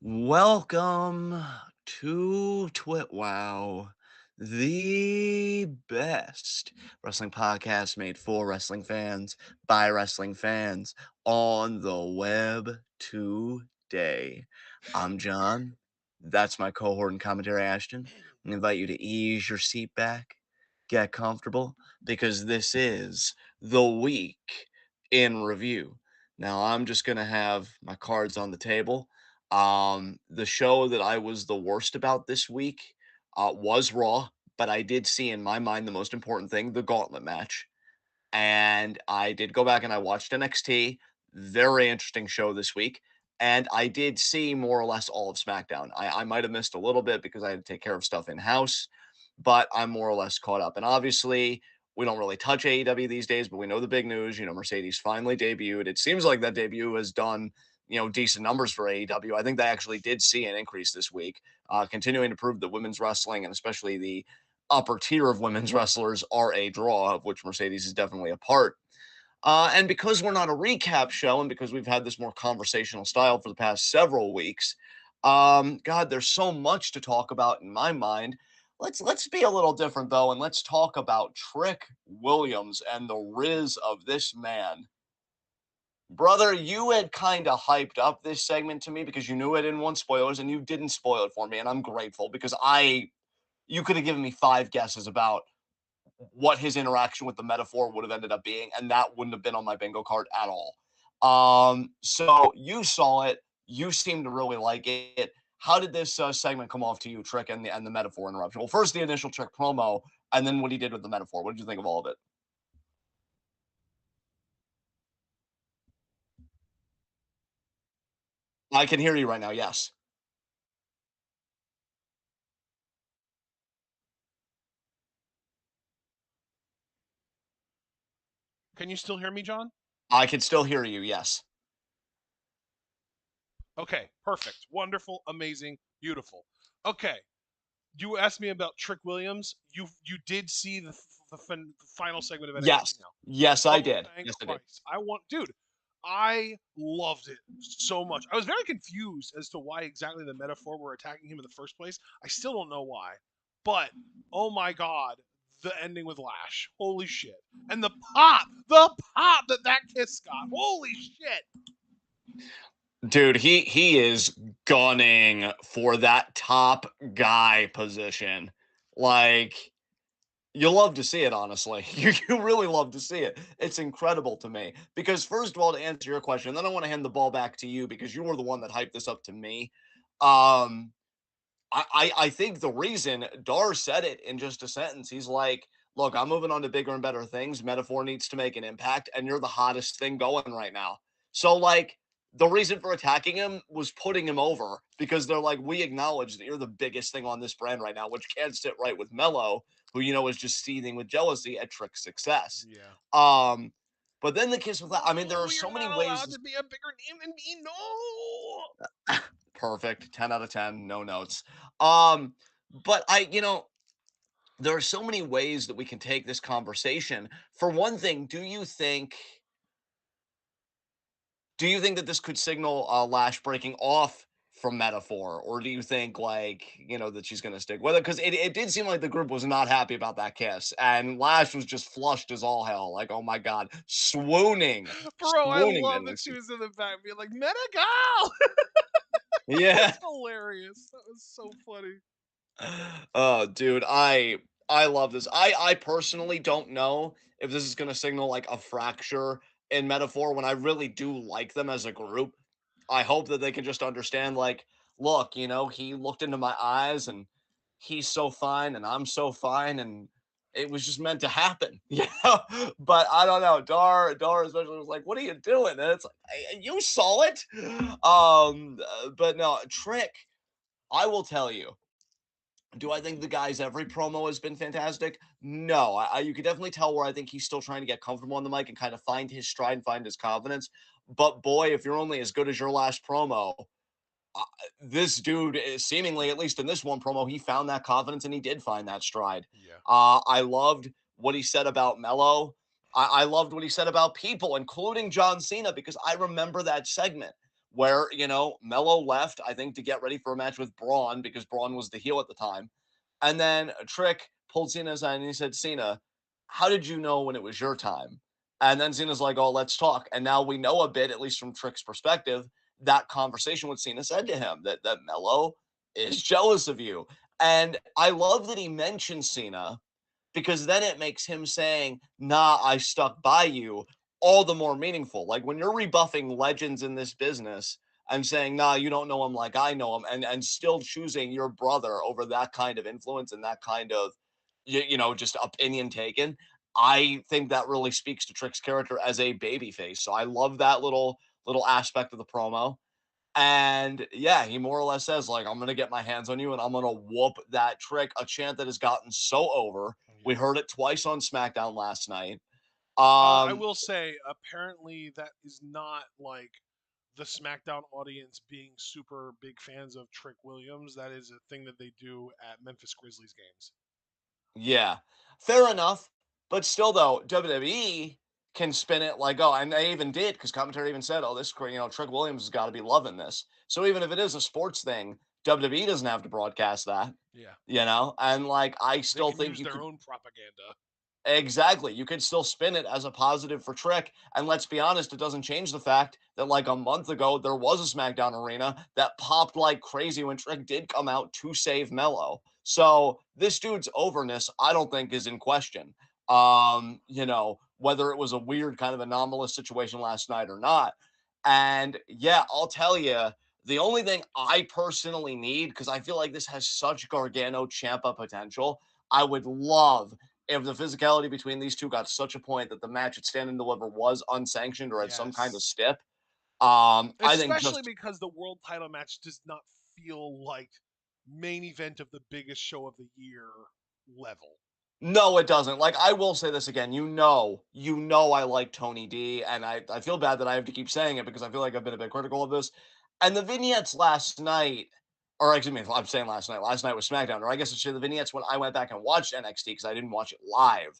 Welcome to TWitWoW, the best wrestling podcast made for wrestling fans by wrestling fans on the web today. I'm John. That's my cohort and commentary, Ashton. I invite you to ease your seat back, get comfortable, because this is the week in review. Now, I'm just going to have my cards on the table. The show that I was the worst about this week was Raw, but I did see in my mind the most important thing, the gauntlet match. And I did go back and I watched NXT. Very interesting show this week. And I did see more or less all of SmackDown. I might have missed a little bit because I had to take care of stuff in house, but I'm more or less caught up. And obviously, we don't really touch AEW these days, but we know the big news. Mercedes finally debuted. It seems like that debut has done, decent numbers for AEW. I think they actually did see an increase this week, continuing to prove that women's wrestling and especially the upper tier of women's wrestlers are a draw, of which Mercedes is definitely a part. And because we're not a recap show, and because we've had this more conversational style for the past several weeks, God, there's so much to talk about in my mind. Let's be a little different though, and let's talk about Trick Williams and the riz of this man. Brother, you had kind of hyped up this segment to me because you knew I didn't want spoilers, and you didn't spoil it for me, and I'm grateful because you could have given me 5 guesses about what his interaction with the metaphor would have ended up being, and that wouldn't have been on my bingo card at all. So you saw it. You seem to really like it. How did this segment come off to you, Trick, and the metaphor interruption? Well, first the initial Trick promo, and then what he did with the metaphor. What did you think of all of it? I can hear you right now. Yes, Can you still hear me, John? I can still hear you. Yes. Okay, perfect. Wonderful, amazing, beautiful. Okay, you asked me about Trick Williams. You did see the final segment of NXT Yes. now. Yes, I Oh, did. thank Yes, I did. Christ. Dude, I loved it so much. I was very confused as to why exactly the metaphor were attacking him in the first place. I still don't know why. But, oh my God, the ending with Lash. Holy shit. And the pop that kiss got. Holy shit. Dude, he is gunning for that top guy position. Like, you love to see it, honestly. You really love to see it. It's incredible to me. Because first of all, to answer your question, then I want to hand the ball back to you because you were the one that hyped this up to me. Um, I think the reason Dar said it in just a sentence, he's like, look, I'm moving on to bigger and better things. Metaphor needs to make an impact, and you're the hottest thing going right now. So, like, the reason for attacking him was putting him over because they're like, we acknowledge that you're the biggest thing on this brand right now, which can't sit right with Mello, who is just seething with jealousy at Trick's success. Yeah. Um, but then the kiss with that, I mean, there No, are you're so many not allowed ways. to be a bigger name than me. No. Perfect, 10 out of 10, no notes. Um, but there are so many ways that we can take this conversation. For one thing, do you think that this could signal Lash breaking off from Metaphor, or do you think that she's going to stick with it? Because it did seem like the group was not happy about that kiss, and Lash was just flushed as all hell. Like, oh my god, Bro, I swooning love that she endlessly. was in the back being like, Medical! Yeah. That's hilarious. That was so funny. Oh, dude, I love this. I personally don't know if this is going to signal like a fracture in Metaphor when I really do like them as a group. I hope that they can just understand, like, look, he looked into my eyes and he's so fine and I'm so fine and it was just meant to happen. But I don't know. Dar especially was like, what are you doing? And it's like, you saw it. But no, Trick, I will tell you. Do I think the guy's every promo has been fantastic? No, you could definitely tell where I think he's still trying to get comfortable on the mic and kind of find his stride and find his confidence. But boy, if you're only as good as your last promo, uh, this dude is seemingly, at least in this one promo, he found that confidence and he did find that stride. Yeah. I loved what he said about Mello. I loved what he said about people, including John Cena, because I remember that segment where, Mello left, I think, to get ready for a match with Braun because Braun was the heel at the time. And then Trick pulled Cena aside and he said, Cena, how did you know when it was your time? And then Cena's like, oh, let's talk. And now we know a bit, at least from Trick's perspective, that conversation what Cena said to him, that Mello is jealous of you. And I love that he mentioned Cena because then it makes him saying, nah, I stuck by you all the more meaningful. Like when you're rebuffing legends in this business and saying, nah, you don't know him like I know him, and still choosing your brother over that kind of influence and that kind of, just opinion taken. I think that really speaks to Trick's character as a babyface. So I love that little aspect of the promo. And yeah, he more or less says, like, I'm gonna get my hands on you and I'm gonna whoop that Trick, a chant that has gotten so over. We Yeah. heard it twice on SmackDown last night. I Um, will say, apparently, that is not like the SmackDown audience being super big fans of Trick Williams. That is a thing that they do at Memphis Grizzlies games. yeah, fair enough. But still, though, WWE can spin it like, oh, and they even did because commentary even said, oh, this, Trick Williams has got to be loving this. So even if it is a sports thing, WWE doesn't have to broadcast that, Yeah. and like, I They still can think use you their could. own propaganda. Exactly. You could still spin it as a positive for Trick. And let's be honest, it doesn't change the fact that like a month ago, there was a SmackDown arena that popped like crazy when Trick did come out to save Mello. So this dude's overness, I don't think is in question. Whether it was a weird kind of anomalous situation last night or not. And yeah, I'll tell you, the only thing I personally need, because I feel like this has such Gargano Champa potential, I would love if the physicality between these two got to such a point that the match at Stand and Deliver was unsanctioned or had some kind of Yes. stip. I think Especially just because the world title match does not feel like main event of the biggest show of the year level. no, it doesn't. Like I will say this again, I like Tony D, and I feel bad that I have to keep saying it because I feel like I've been a bit critical of this. And the vignettes last night, or excuse me, I'm saying last night. Last night was SmackDown, or I guess it's the vignettes when I went back and watched NXT because I didn't watch it live.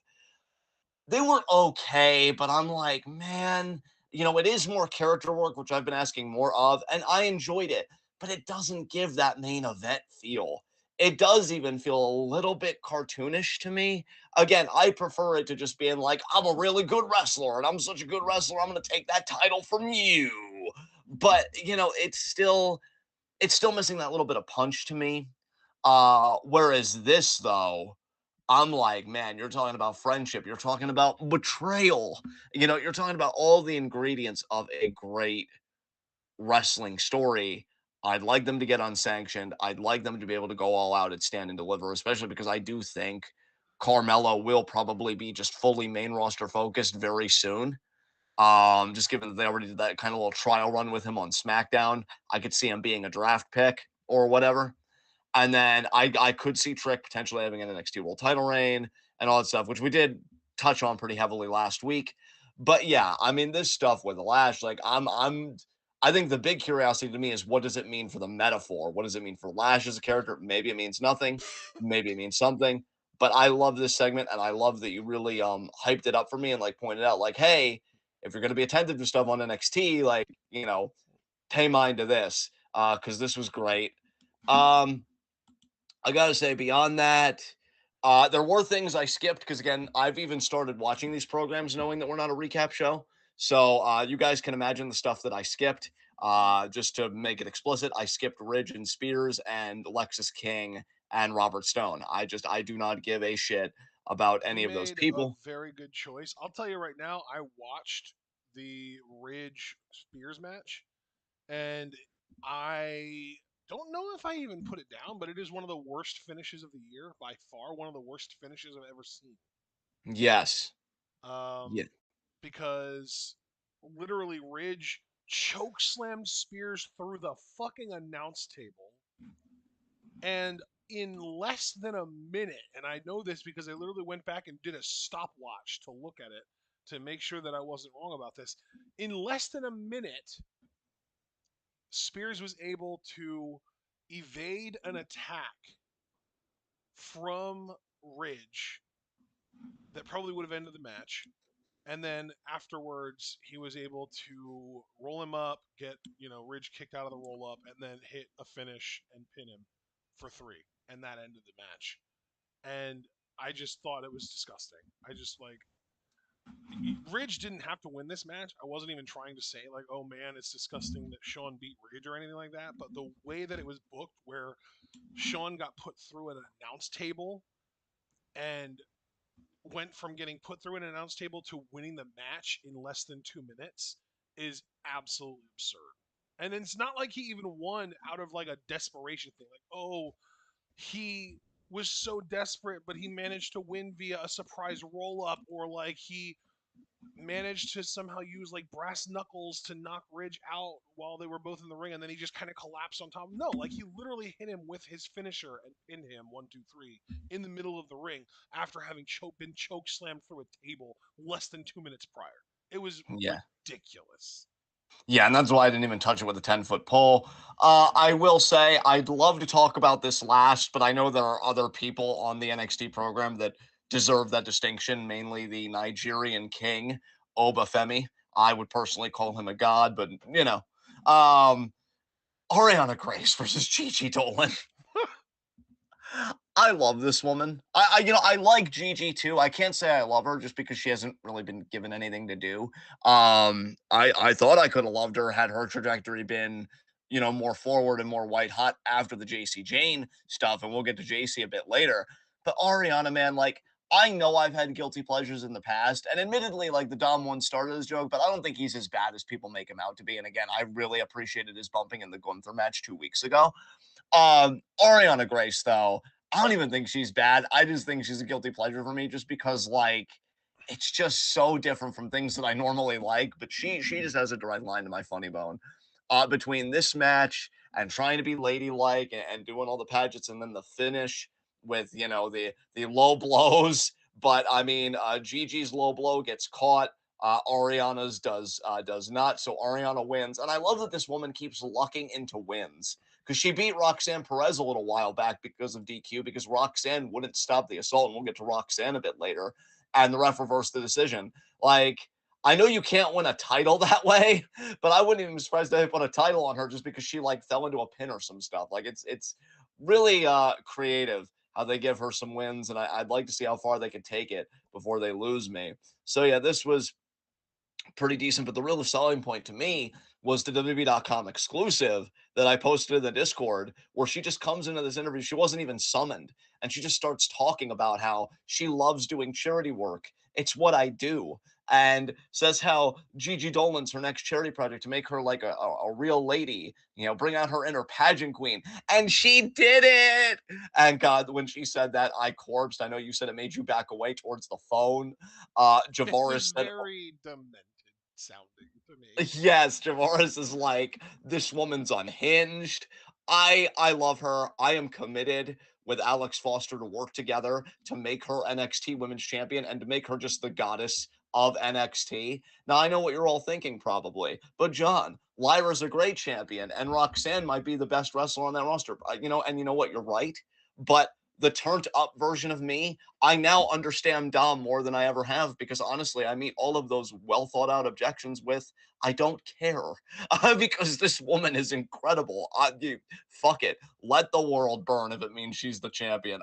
They were okay, but I'm like, man, it is more character work, which I've been asking more of, and I enjoyed it, but it doesn't give that main event feel. It does even feel a little bit cartoonish to me. Again, I prefer it to just being like, I'm a really good wrestler, and I'm such a good wrestler, I'm gonna take that title from you. But it's still missing that little bit of punch to me. Whereas this though, I'm like, man, you're talking about friendship, you're talking about betrayal, you're talking about all the ingredients of a great wrestling story. I'd like them to get unsanctioned. I'd like them to be able to go all out and stand and deliver, especially because I do think Carmelo will probably be just fully main roster focused very soon. Just given that they already did that kind of little trial run with him on SmackDown, I could see him being a draft pick or whatever. And then I could see Trick potentially having an NXT World Title reign and all that stuff, which we did touch on pretty heavily last week. But yeah, I mean, this stuff with Lash, like I think the big curiosity to me is what does it mean for the metaphor? What does it mean for Lash as a character? Maybe it means nothing, maybe it means something. But I love this segment, and I love that you really hyped it up for me and like pointed out, like, hey, if you're gonna be attentive to stuff on NXT, like, pay mind to this, because this was great. Um, I gotta say, beyond that, there were things I skipped because again, I've even started watching these programs knowing that we're not a recap show. So you guys can imagine the stuff that I skipped. Just to make it explicit, I skipped Ridge and Spears and Lexus King and Robert Stone. I do not give a shit about You any of those made a people. very good choice. I'll tell you right now, I watched the Ridge Spears match, and I don't know if I even put it down, but it is one of the worst finishes of the year, by far one of the worst finishes I've ever seen. Yes. Um, Yeah. because literally Ridge choke slammed Spears through the fucking announce table, and in less than a minute, and I know this because I literally went back and did a stopwatch to look at it to make sure that I wasn't wrong about this. In less than a minute, Spears was able to evade an attack from Ridge that probably would have ended the match, And then afterwards, he was able to roll him up, get Ridge kicked out of the roll up, and then hit a finish and pin him for 3, and that ended the match. And I just thought it was disgusting. I just like Ridge didn't have to win this match. I wasn't even trying to say like, oh man, it's disgusting that Sean beat Ridge or anything like that. But the way that it was booked, where Sean got put through an announce table and went from getting put through an announce table to winning the match in less than 2 minutes, is absolutely absurd. And it's not like he even won out of like a desperation thing. Like, oh, he was so desperate, but he managed to win via a surprise roll up, or like he managed to somehow use like brass knuckles to knock Ridge out while they were both in the ring, and then he just kind of collapsed on top. No, like he literally hit him with his finisher and pinned him 1, 2, 3 in the middle of the ring after having been choke slammed through a table less than 2 minutes prior. It was Yeah. ridiculous. Yeah, and that's why I didn't even touch it with a 10-foot pole. I will say I'd love to talk about this last, but I know there are other people on the NXT program that deserve that distinction, mainly the Nigerian king, Obafemi. I would personally call him a god, but um, Ariana Grace versus Gigi Dolan. I love this woman. I like Gigi too. I can't say I love her just because she hasn't really been given anything to do. I thought I could have loved her had her trajectory been, more forward and more white hot after the JC Jane stuff, and we'll get to JC a bit later. But Ariana, man, like I know I've had guilty pleasures in the past, and admittedly, like the Dom one started as a joke, but I don't think he's as bad as people make him out to be. And again, I really appreciated his bumping in the Gunther match 2 weeks ago. Ariana Grace, though, I don't even think she's bad. I just think she's a guilty pleasure for me just because, like, it's just so different from things that I normally like. But she just has a direct line to my funny bone. Between this match and trying to be ladylike and doing all the pageants and then the finish with the low blows. But I mean, Gigi's low blow gets caught. Ariana's does not. So Ariana wins, and I love that this woman keeps lucking into wins because she beat Roxanne Perez a little while back because of DQ, because Roxanne wouldn't stop the assault, and we'll get to Roxanne a bit later, and the ref reversed the decision. Like, I know you can't win a title that way, but I wouldn't even be surprised if they put a title on her just because she like fell into a pin or some stuff. Like it's really creative how they give her some wins, and I'd like to see how far they can take it before they lose me. So yeah, this was pretty decent. But the real selling point to me was the WWE.com exclusive that I posted in the Discord, where she just comes into this interview. She wasn't even summoned. And she just starts talking about how she loves doing charity work. It's what I do. And says how Gigi Dolan's her next charity project to make her like a real lady, bring out her inner pageant queen. And she did it. And God, when she said that, I corpsed. I know you said it made you back away towards the phone. It was Javaris said, very demented sounding to me. yes, Javaris is like, this woman's unhinged. I love her. I am committed with Alex Foster to work together to make her NXT Women's Champion and to make her just the goddess of NXT. Now I know what you're all thinking probably, but John, Lyra's a great champion and Roxanne might be the best wrestler on that roster. And you know what? You're right. But the turned up version of me, I now understand Dom more than I ever have because honestly, I meet all of those well thought out objections with I don't care because this woman is incredible. Fuck it, let the world burn if it means she's the champion.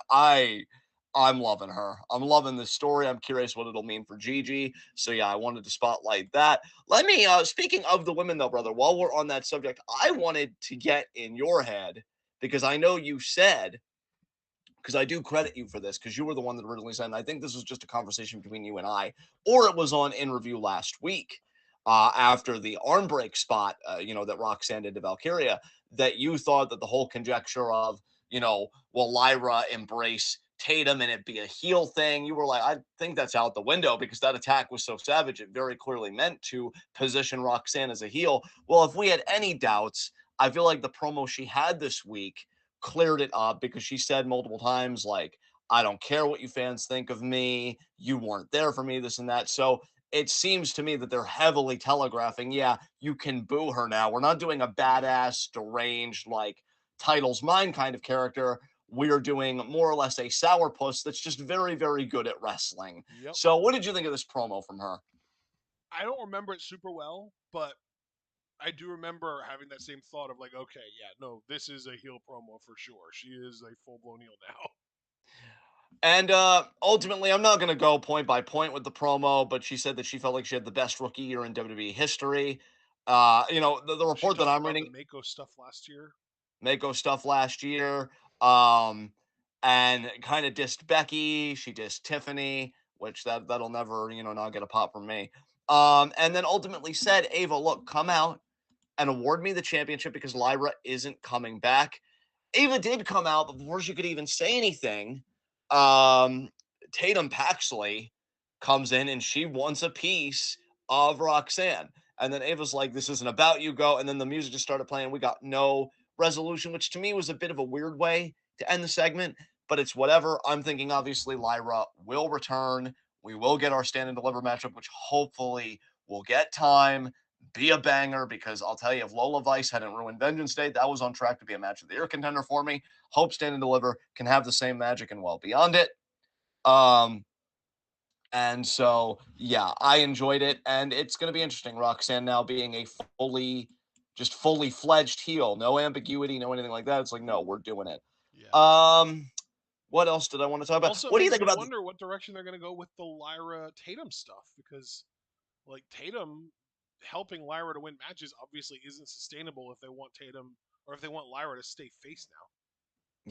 I'm loving her. I'm loving this story. I'm curious what it'll mean for Gigi. So yeah, I wanted to spotlight that. Let me speaking of the women though, brother, while we're on that subject, I wanted to get in your head because I know you said, because I do credit you for this because you were the one that originally said, and I think this was just a conversation between you and I, or it was on In Review last week after the arm break spot, that Roxanne did to Valkyria, that you thought that the whole conjecture of, will Lyra embrace Tatum and it be a heel thing? You were like, I think that's out the window because that attack was so savage. It very clearly meant to position Roxanne as a heel. Well, if we had any doubts, I feel like the promo she had this week cleared it up because she said multiple times, like, I don't care what you fans think of me. You weren't there for me, this and that. So it seems to me that they're heavily telegraphing, yeah, you can boo her now. We're not doing a badass, deranged, like, title's mine kind of character. We're doing more or less a sourpuss that's just very, very good at wrestling. Yep. So what did you think of this promo from her? I don't remember it super well, but I do remember having that same thought of like, okay, yeah, no, this is a heel promo for sure. She is a full blown heel now. And ultimately, I'm not going to go point by point with the promo, but she said that she felt like she had the best rookie year in WWE history. The She report that talked I'm about the reading, Mako stuff last year. Mako stuff last year, um, and kind of dissed Becky. She dissed Tiffany, which that'll never, not get a pop from me. And then ultimately said, Ava, look, come out and award me the championship because Lyra isn't coming back. Ava did come out, but before she could even say anything, um, Tatum Paxley comes in and she wants a piece of Roxanne. And then Ava's like, this isn't about you, go. And then the music just started playing. We got no resolution, which to me was a bit of a weird way to end the segment, but it's whatever. I'm thinking, obviously, Lyra will return. We will get our stand and deliver matchup, which hopefully will get time, be a banger, because I'll tell you, if Lola Vice hadn't ruined Vengeance Day, that was on track to be a match of the year contender for me. Hope Stand and Deliver can have the same magic and well beyond it. Um, and so, yeah, I enjoyed it, and it's going to be interesting. Roxanne now being a fully fledged heel, no ambiguity, no anything like that. It's like, no, we're doing it. Yeah. Um, what else did I want to talk about? Also, it What do you makes think me about? wonder what direction they're going to go with the Lyra Tatum stuff because, like, Tatum helping Lyra to win matches obviously isn't sustainable if they want Tatum or if they want Lyra to stay face now.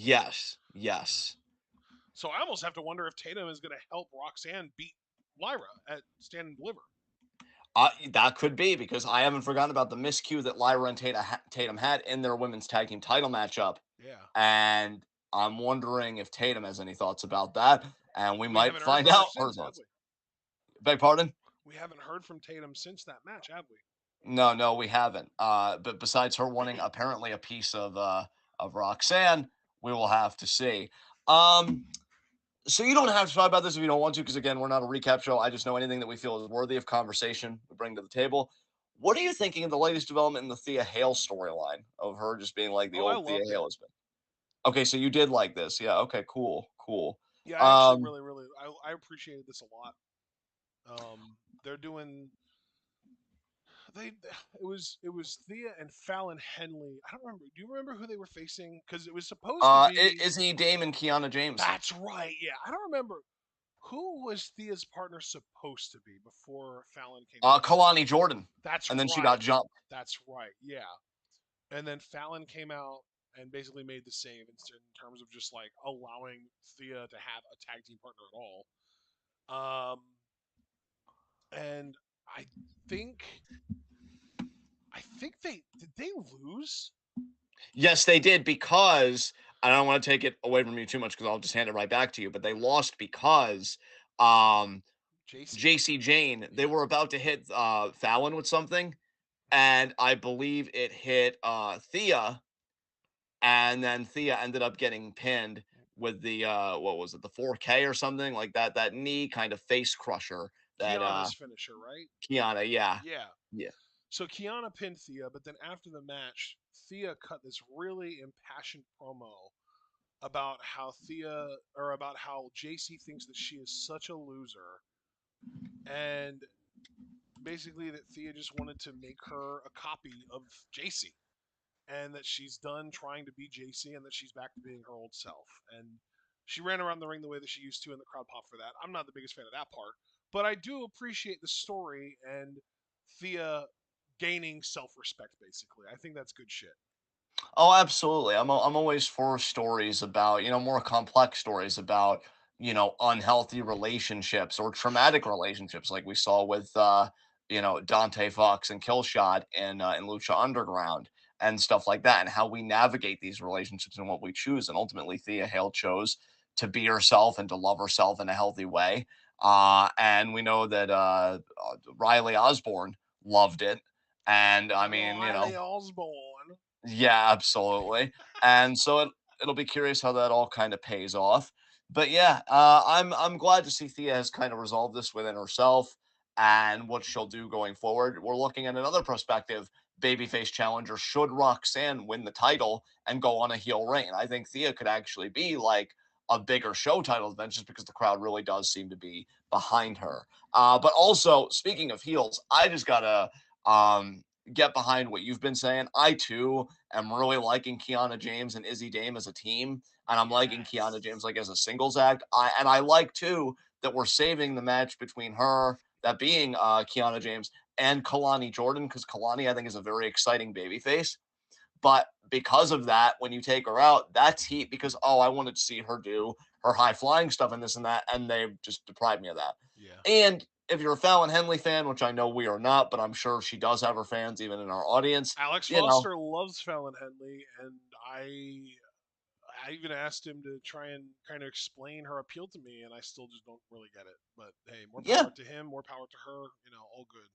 Yes, yes. So I almost have to wonder if Tatum is going to help Roxanne beat Lyra at Stand and Deliver. That could be because I haven't forgotten about the miscue that Lyra and Tatum had in their women's tag team title matchup, Yeah. and I'm wondering if Tatum has any thoughts about that, and we We might haven't heard find from her out her since, have thoughts. we? Beg pardon? We haven't heard from Tatum since that match, have we? No, no, we haven't. But besides her wanting apparently a piece of Roxanne, we will have to see. Um, so you don't have to talk about this if you don't want to, because again, we're not a recap show. I just know anything that we feel is worthy of conversation, we bring to the table. What are you thinking of the latest development in the Thea Hale storyline of her just being like the Oh, I old Thea loved it. Hale husband? Okay, so you did like this. Yeah, okay, cool, cool. Yeah, I actually Um, really, really, I appreciated this a lot. They're doing it was Thea and Fallon Henley. I don't remember. Do you remember who they were facing? Because it was supposed to be. is he Dame and Kiana James? That's right. Yeah, I don't remember who was Thea's partner supposed to be before Fallon came out. Kalani Jordan, That's and then she right. got jumped. That's right. Yeah, and then Fallon came out and basically made the save in terms of just like allowing Thea to have a tag team partner at all. Um, and I think I think they did they lose Yes, they did because I don't want to take it away from you too much because I'll just hand it right back to you. But they lost because um, JC. JC Jane, they Yeah. were about to hit Fallon with something, and I believe it hit Thea, and then Thea ended up getting pinned with the what was it, the 4K or something like that, that knee kind of face crusher that Kiana's finisher, right? Kiana, yeah. Yeah. Yeah. So Kiana pinned Thea, but then after the match, Thea cut this really impassioned promo about how JC thinks that she is such a loser, and basically that Thea just wanted to make her a copy of JC, and that she's done trying to be JC, and that she's back to being her old self. And she ran around the ring the way that she used to, and the crowd popped for that. I'm not the biggest fan of that part, but I do appreciate the story and Thea gaining self-respect. Basically, I think that's good shit. Oh, absolutely. I'm always for stories about, more complex stories about, unhealthy relationships or traumatic relationships like we saw with Dante Fox and Killshot in Lucha Underground and stuff like that, and how we navigate these relationships and what we choose. And ultimately Thea Hale chose to be herself and to love herself in a healthy way. And we know that Riley Osborne loved it. And I mean, Riley Osborne. yeah, absolutely. And so it'll be curious how that all kind of pays off. But yeah, I'm glad to see Thea has kind of resolved this within herself and what she'll do going forward. We're looking at another prospective babyface challenger should Roxanne win the title and go on a heel reign. I think Thea could actually be like a bigger show title event just because the crowd really does seem to be behind her. But also, speaking of heels, I just gotta get behind what you've been saying. I too am really liking Kiana James and Izzy Dame as a team, and I'm liking Kiana James Yes. like as a singles act. I like too that we're saving the match between her, that being Kiana James, and Kalani Jordan, because Kalani I think is a very exciting babyface. But because of that, when you take her out, that's heat because, oh, I wanted to see her do her high flying stuff and this and that. And they just deprived me of that. Yeah. And if you're a Fallon Henley fan, which I know we are not, but I'm sure she does have her fans even in our audience, Alex you know, Foster loves Fallon Henley, and I even asked him to try and kind of explain her appeal to me, and I still just don't really get it. But hey, more yeah, power to him, more power to her. All good.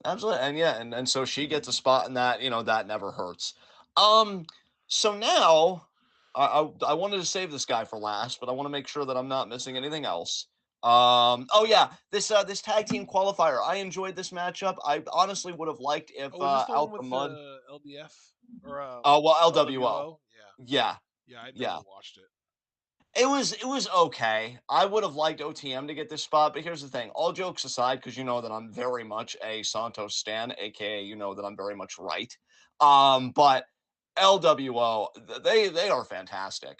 absolutely. And yeah, and so she gets a spot in that, that never hurts. Um, so now I wanted to save this guy for last, but I want to make sure that I'm not missing anything else. Oh yeah, this tag team qualifier. I enjoyed this matchup. I honestly would have liked if Oh, is this the one Out the with Mud. the LDF or Oh well, LWO. LWO? Yeah, Yeah, yeah. I'd yeah. never watched it. It was okay. I would have liked OTM to get this spot, but here's the thing. All jokes aside, because you know that I'm very much a Santos stan, aka you know that I'm very much right. But LWO, they are fantastic.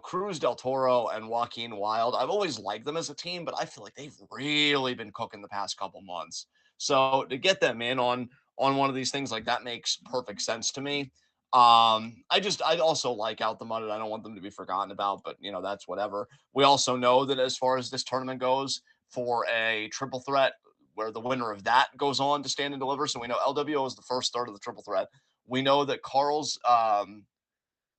Cruz del Toro and Joaquin Wild. I've always liked them as a team, but I feel like they've really been cooking the past couple months. So to get them in on one of these things like that makes perfect sense to me. I also like Out the Mud, and I don't want them to be forgotten about, but that's whatever. We also know that as far as this tournament goes, for a triple threat where the winner of that goes on to stand and deliver. So we know LWO is the first third of the triple threat. We know that Carl's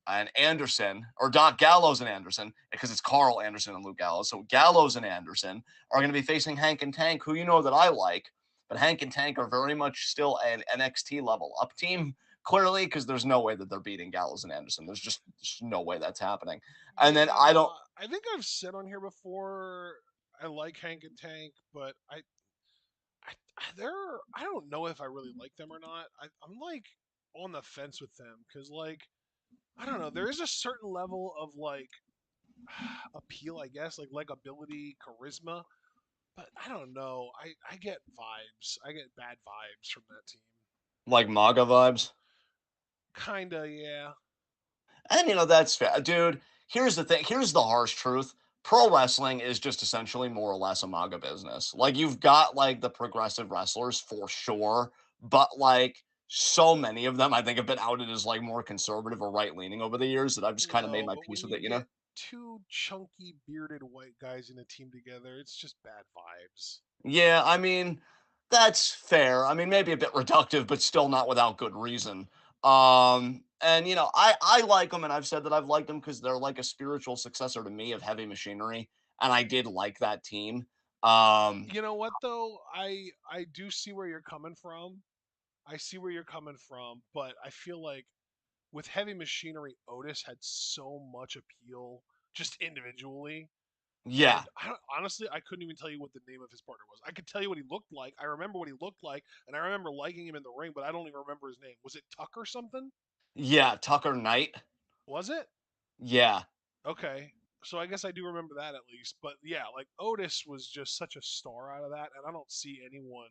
and Anderson, or Doc Gallows and Anderson, because it's Carl Anderson and Luke Gallows. So Gallows and Anderson are going to be facing Hank and Tank, who you know that I like, but Hank and Tank are very much still an NXT level up team, clearly, because there's no way that they're beating Gallows and Anderson. There's no way that's happening. And then I don't, Yeah, I think I've said on here before. I like Hank and Tank, but they're I don't know if I really like them or not. I'm like on the fence with them because I don't know. There is a certain level of appeal, I guess, like likability, charisma. But I don't know. I get vibes. I get bad vibes from that team. like MAGA vibes. Kinda, yeah. And that's fair. Dude, here's the thing. Here's the harsh truth. Pro wrestling is just essentially more or less a MAGA business. Like you've got like the progressive wrestlers for sure, but like so many of them I think have been outed as like more conservative or right leaning over the years that I've just kind of made No, my but peace when with you it. get two chunky bearded white guys in a team together, it's just bad vibes. Yeah, I mean, that's fair. I mean, maybe a bit reductive, but still not without good reason. And I like them, and I've said that I've liked them because they're like a spiritual successor to me of Heavy Machinery, and I did like that team. Um, You know what though? I do see where you're coming from. I see where you're coming from, but I feel like with Heavy Machinery, Otis had so much appeal just individually. yeah, And honestly, I couldn't even tell you what the name of his partner was. I could tell you what he looked like. I remember what he looked like, and I remember liking him in the ring, but I don't even remember his name. Was it Tucker something? yeah, Tucker Knight. Was it? Yeah, Okay. So I guess I do remember that at least. But yeah, like Otis was just such a star out of that, and I don't see anyone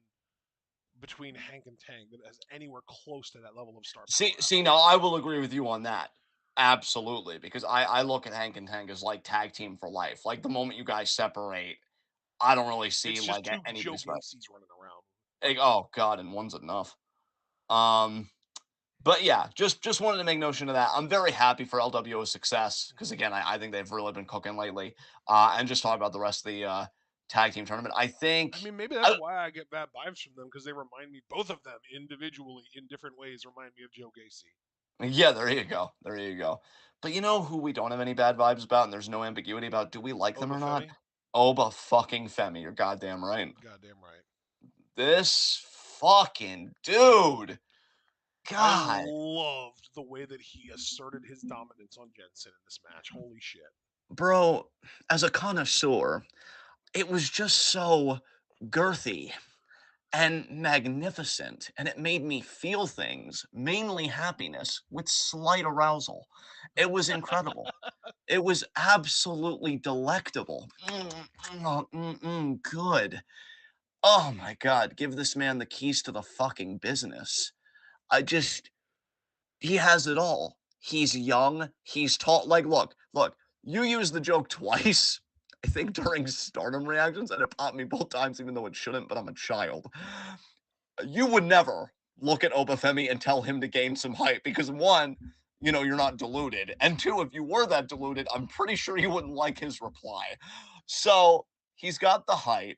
between Hank and Tank that has anywhere close to that level of star see, power see, ever. now I will agree with you on that. Absolutely, because I look at Hank and Tank as like tag team for life. Like the moment you guys separate, I don't really see It's just like two Joe anybody's right. Gacy's running around. Like, oh God, and one's enough. Um, But yeah, just wanted to make notion of that. I'm very happy for LWO's success because Mhm. again, I think they've really been cooking lately. And just talk about the rest of the tag team tournament. I I think, mean, maybe that's why I get bad vibes from them because they remind me, both of them individually in different ways, remind me of Joe Gacy. yeah, there you go, there you go. But you know who we don't have any bad vibes about, and there's no ambiguity about. Do we like them or not? Obafemi? Oba fucking Femi, you're goddamn right. Goddamn right. This fucking dude, I God, loved the way that he asserted his dominance on Jensen in this match. Holy shit. bro. As a connoisseur, it was just so girthy. and magnificent, and it made me feel things, mainly happiness, with slight arousal. It was incredible. It was absolutely delectable. Good. Oh my god, give this man the keys to the fucking business. I just he has it all. He's young, he's tall. Like, look, you used the joke twice, I think during Stardom reactions, and it popped me both times, even though it shouldn't, but I'm a child. You would never look at Obafemi and tell him to gain some height because one, you're not deluded. And two, if you were that deluded, I'm pretty sure you wouldn't like his reply. So he's got the height.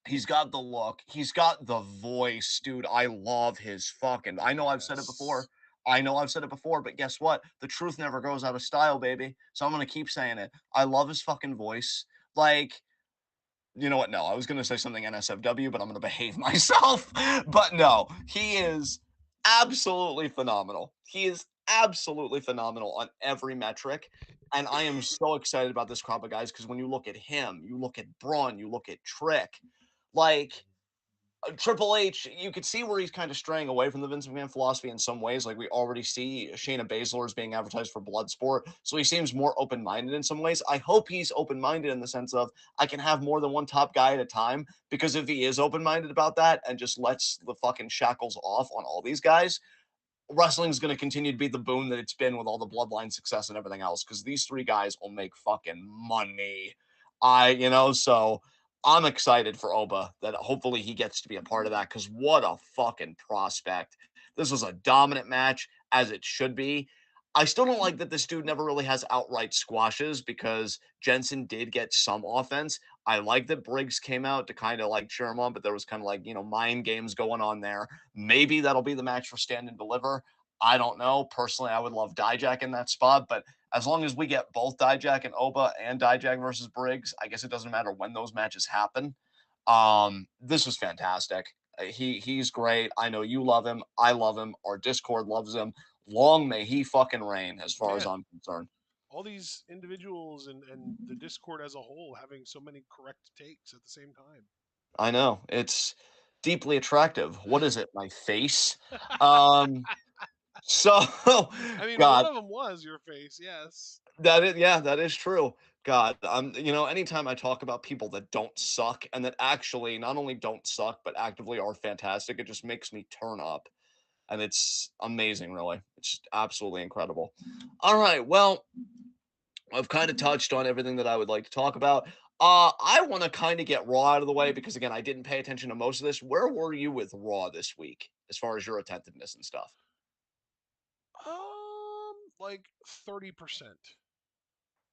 He's got the look. He's got the voice, dude. I love his fucking. I know I've said it before. Yes. I know I've said it before, but guess what? The truth never goes out of style, baby. So I'm gonna keep saying it. I love his fucking voice. Like, you know what? No, I was gonna say something NSFW, but I'm gonna behave myself. But no, he is absolutely phenomenal. He is absolutely phenomenal on every metric. And I am so excited about this crop of guys because when you look at him, you look at Braun, you look at Trick, like Triple H, you could see where he's kind of straying away from the Vince McMahon philosophy in some ways. Like we already see Shayna Baszler is being advertised for Bloodsport, so he seems more open-minded in some ways. I hope he's open-minded in the sense of I can have more than one top guy at a time. Because if he is open-minded about that and just lets the fucking shackles off on all these guys, wrestling's going to continue to be the boon that it's been with all the bloodline success and everything else because these three guys will make fucking money. So I'm excited for Oba that hopefully he gets to be a part of that because what a fucking prospect. This was a dominant match as it should be. I still don't like that this dude never really has outright squashes because Jensen did get some offense. I like that Briggs came out to kind of like cheer him on, but there was kind of like, mind games going on there. Maybe that'll be the match for Stand and Deliver. I don't know. Personally, I would love Dijak in that spot, but as long as we get both Dijak and Oba and Dijak versus Briggs, I guess it doesn't matter when those matches happen. This was fantastic. He's great. I know you love him. I love him. Our Discord loves him. Long may he fucking reign, as far as Man, I'm concerned. all these individuals and the Discord as a whole having so many correct takes at the same time. I know it's deeply attractive. What is it? My face. Um, so I mean, one God, of them was your face, yes. that is true. God, anytime I talk about people that don't suck and that actually not only don't suck but actively are fantastic, it just makes me turn up. And it's amazing, really. It's just absolutely incredible. All right, well, I've kind of touched on everything that I would like to talk about. I want to kind of get Raw out of the way because again, I didn't pay attention to most of this. Where were you with Raw this week as far as your attentiveness and stuff? Like 30%.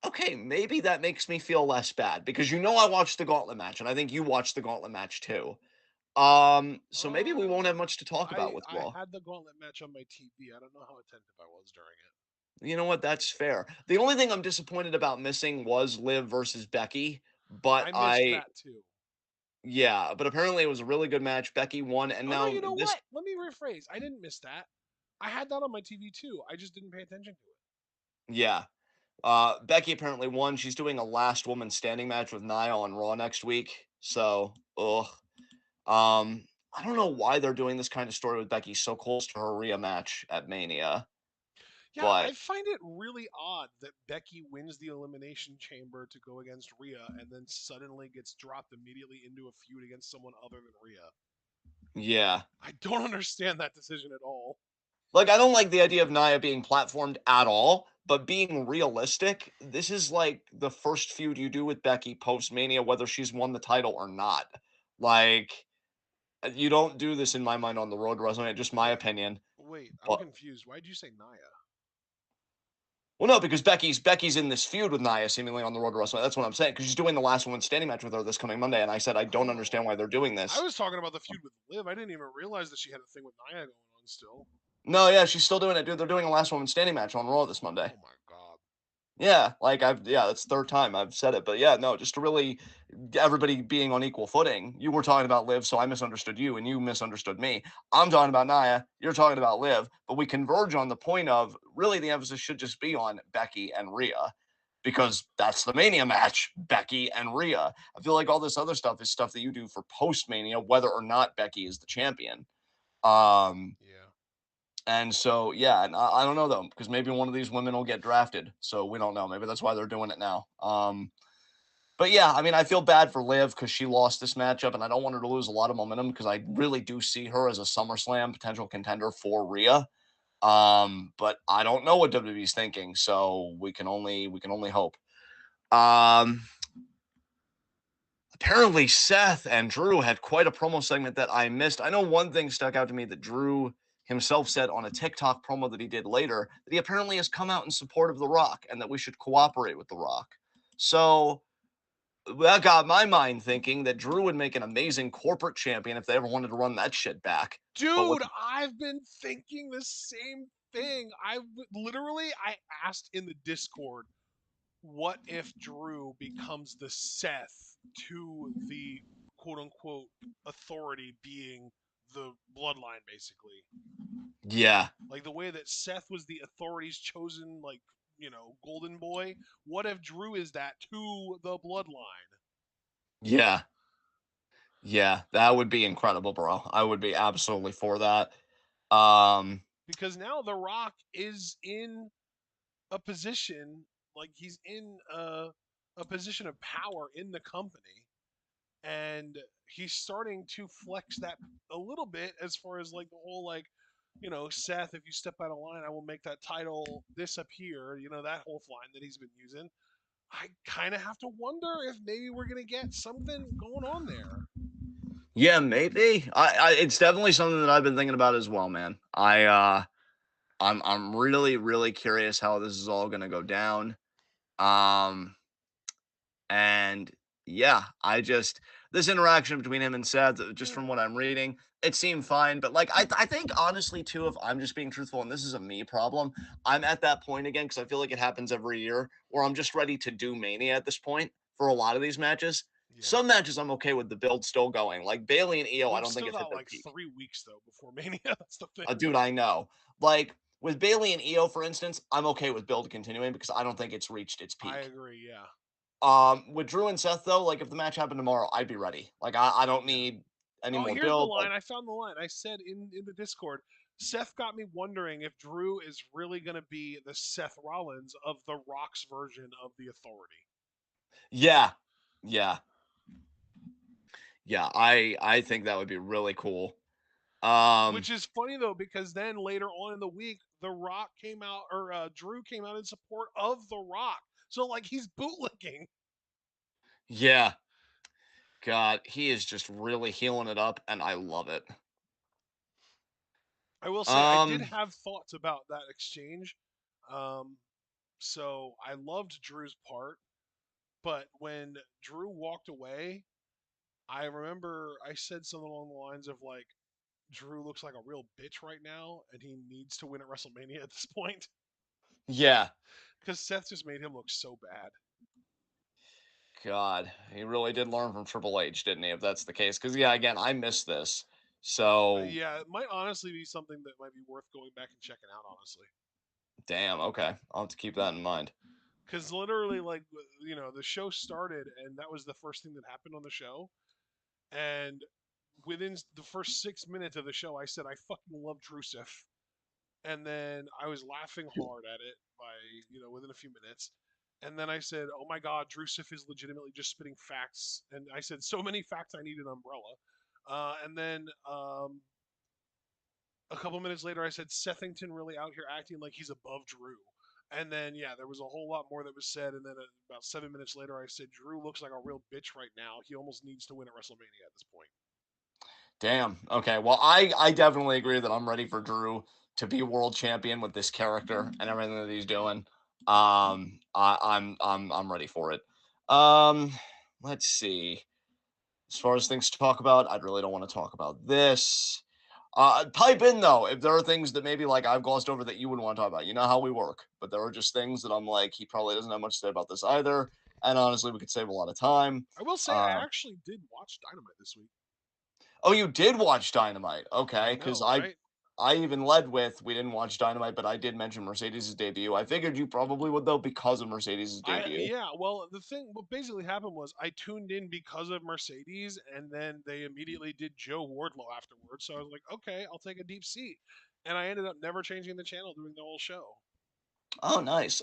Okay, maybe that makes me feel less bad because I watched the Gauntlet match and I think you watched the Gauntlet match too. So maybe we won't have much to talk about with I Raw. had the gauntlet match on my TV. I don't know how attentive I was during it. You know what? That's fair. The only thing I'm disappointed about missing was Liv versus Becky, but I missed that too. yeah, but apparently it was a really good match. Becky won, and Oh no, now you know this, what? Let me rephrase. I didn't miss that. I had that on my TV too. I just didn't pay attention to it. yeah, Becky apparently won. She's doing a last woman standing match with Nia on Raw next week. So, ugh. I don't know why they're doing this kind of story with Becky so close to her Rhea match at Mania, Yeah, but I find it really odd that Becky wins the Elimination Chamber to go against Rhea and then suddenly gets dropped immediately into a feud against someone other than Rhea. yeah. I don't understand that decision at all. Like, I don't like the idea of Nia being platformed at all, but being realistic, this is like the first feud you do with Becky post Mania, whether she's won the title or not. Like, you don't do this in my mind on the road to WrestleMania, just my Wait, opinion. wait, I'm But confused. Why'd you say Naya? well, no, because Becky's in this feud with Nia seemingly on the road to WrestleMania. That's what I'm saying. Because she's doing the last woman standing match with her this coming Monday, and I said I don't understand Oh, why they're doing I this. was talking about the feud with Liv. I didn't even realize that she had a thing with Naya going on still. No, yeah, she's still doing it, dude. They're doing a last woman standing match on Raw this Monday. Oh my god. Yeah, that's the third time I've said it, but yeah, no, just to really everybody being on equal footing. You were talking about Liv, so I misunderstood you, and you misunderstood me. I'm talking about Nia. You're talking about Liv, but we converge on the point of really the emphasis should just be on Becky and Rhea because that's the Mania match, Becky and Rhea. I feel like all this other stuff is stuff that you do for post Mania, whether or not Becky is the champion. Um, Yeah. and so, yeah, and I don't know though, because maybe one of these women will get drafted. So we don't know. Maybe that's why they're doing it now. But yeah, I mean, I feel bad for Liv because she lost this matchup, and I don't want her to lose a lot of momentum because I really do see her as a SummerSlam potential contender for Rhea. But I don't know what WWE's thinking, so we can only hope. Um, Apparently Seth and Drew had quite a promo segment that I missed. I know one thing stuck out to me that Drew himself said on a TikTok promo that he did later that he apparently has come out in support of The Rock and that we should cooperate with The Rock. So that got my mind thinking that Drew would make an amazing corporate champion if they ever wanted to run that shit back. But with Dude, I've been thinking the same thing. Literally, I asked in the Discord, what if Drew becomes the Seth to the quote unquote authority being the bloodline, basically? yeah, Like the way that Seth was the authority's chosen, like, golden boy. What if Drew is that to the bloodline? yeah, yeah, that would be incredible, bro. I would be absolutely for that. Um, Because now The Rock is in a position, like he's in a position of power in the company, and he's starting to flex that a little bit as far as like the whole like, Seth, if you step out of line, I will make that title disappear. That whole line that he's been using. I kind of have to wonder if maybe we're gonna get something going on there. yeah, maybe. It's definitely something that I've been thinking about as well, man. I'm really really curious how this is all gonna go down. Um, and yeah, this interaction between him and Seth, just from what I'm reading, it seemed fine. But like, I think honestly too, if I'm just being truthful, and this is a me problem, I'm at that point again because I feel like it happens every year where I'm just ready to do Mania at this point for a lot of these matches. Yeah. Some matches I'm okay with the build still going, like Bailey and Io. I We've don't think still it's hit got their like peak. 3 weeks though before Mania. That's the thing. Dude, I know. Like with Bailey and Io, for instance, I'm okay with build continuing because I don't think it's reached its I peak. agree. Yeah. With Drew and Seth though, like if the match happened tomorrow, I'd be ready. Like I don't Yeah. need any Oh, more here's the build. Like line. I found the line. I said in the Discord, Seth got me wondering if Drew is really going to be the Seth Rollins of The Rock's version of the Authority. yeah, yeah, yeah. I think that would be really cool. Um, Which is funny though, because then later on in the week, The Rock came out, or Drew came out in support of The Rock. So like he's bootlicking. yeah. God, he is just really healing it up, and I love it. I will say I did Um, have thoughts about that exchange. Um, so I loved Drew's part, but when Drew walked away, I remember I said something along the lines of like, Drew looks like a real bitch right now, and he needs to win at WrestleMania at this point yeah. because Seth just made him look so bad. God, he really did learn from Triple H, didn't he? If that's the case, because yeah, again, I missed this. So Yeah, it might honestly be something that might be worth going back and checking out, honestly. damn. Okay, I'll have to keep that in mind. Because literally, like, the show started, and that was the first thing that happened on the show. And within the first 6 minutes of the show, I said, I fucking love Drusev. And then I was laughing hard at it by, within a few minutes. And then I said, oh my God, Drusev is legitimately just spitting facts. And I said, so many facts, I need an umbrella. And then a couple minutes later, I said Sethington really out here acting like he's above Drew. And then, yeah, there was a whole lot more that was said. And then about 7 minutes later, I said Drew looks like a real bitch right now. He almost needs to win at WrestleMania at this point. Damn. Okay. Well, I definitely agree that I'm ready for Drew to be world champion with this character and everything that he's doing. I'm ready for it. Um, let's see. As far as things to talk about, I really don't want to talk about this. Pipe in though if there are things that maybe like I've glossed over that you would want to talk about. You know how we work, but there are just things that I'm like he probably doesn't have much to say about this either. And honestly, we could save a lot of time. I will say, I Uh, actually did watch Dynamite this week. oh, you did watch Dynamite, okay? I Because know, I right? I even led with we didn't watch Dynamite, but I did mention Mercedes' debut. I figured you probably would though because of Mercedes' I debut. Yeah, well, the thing what basically happened was I tuned in because of Mercedes, and then they immediately did Joe Wardlow afterwards. So I was like, okay, I'll take a deep seat, and I ended up never changing the channel during the whole show. Oh, nice.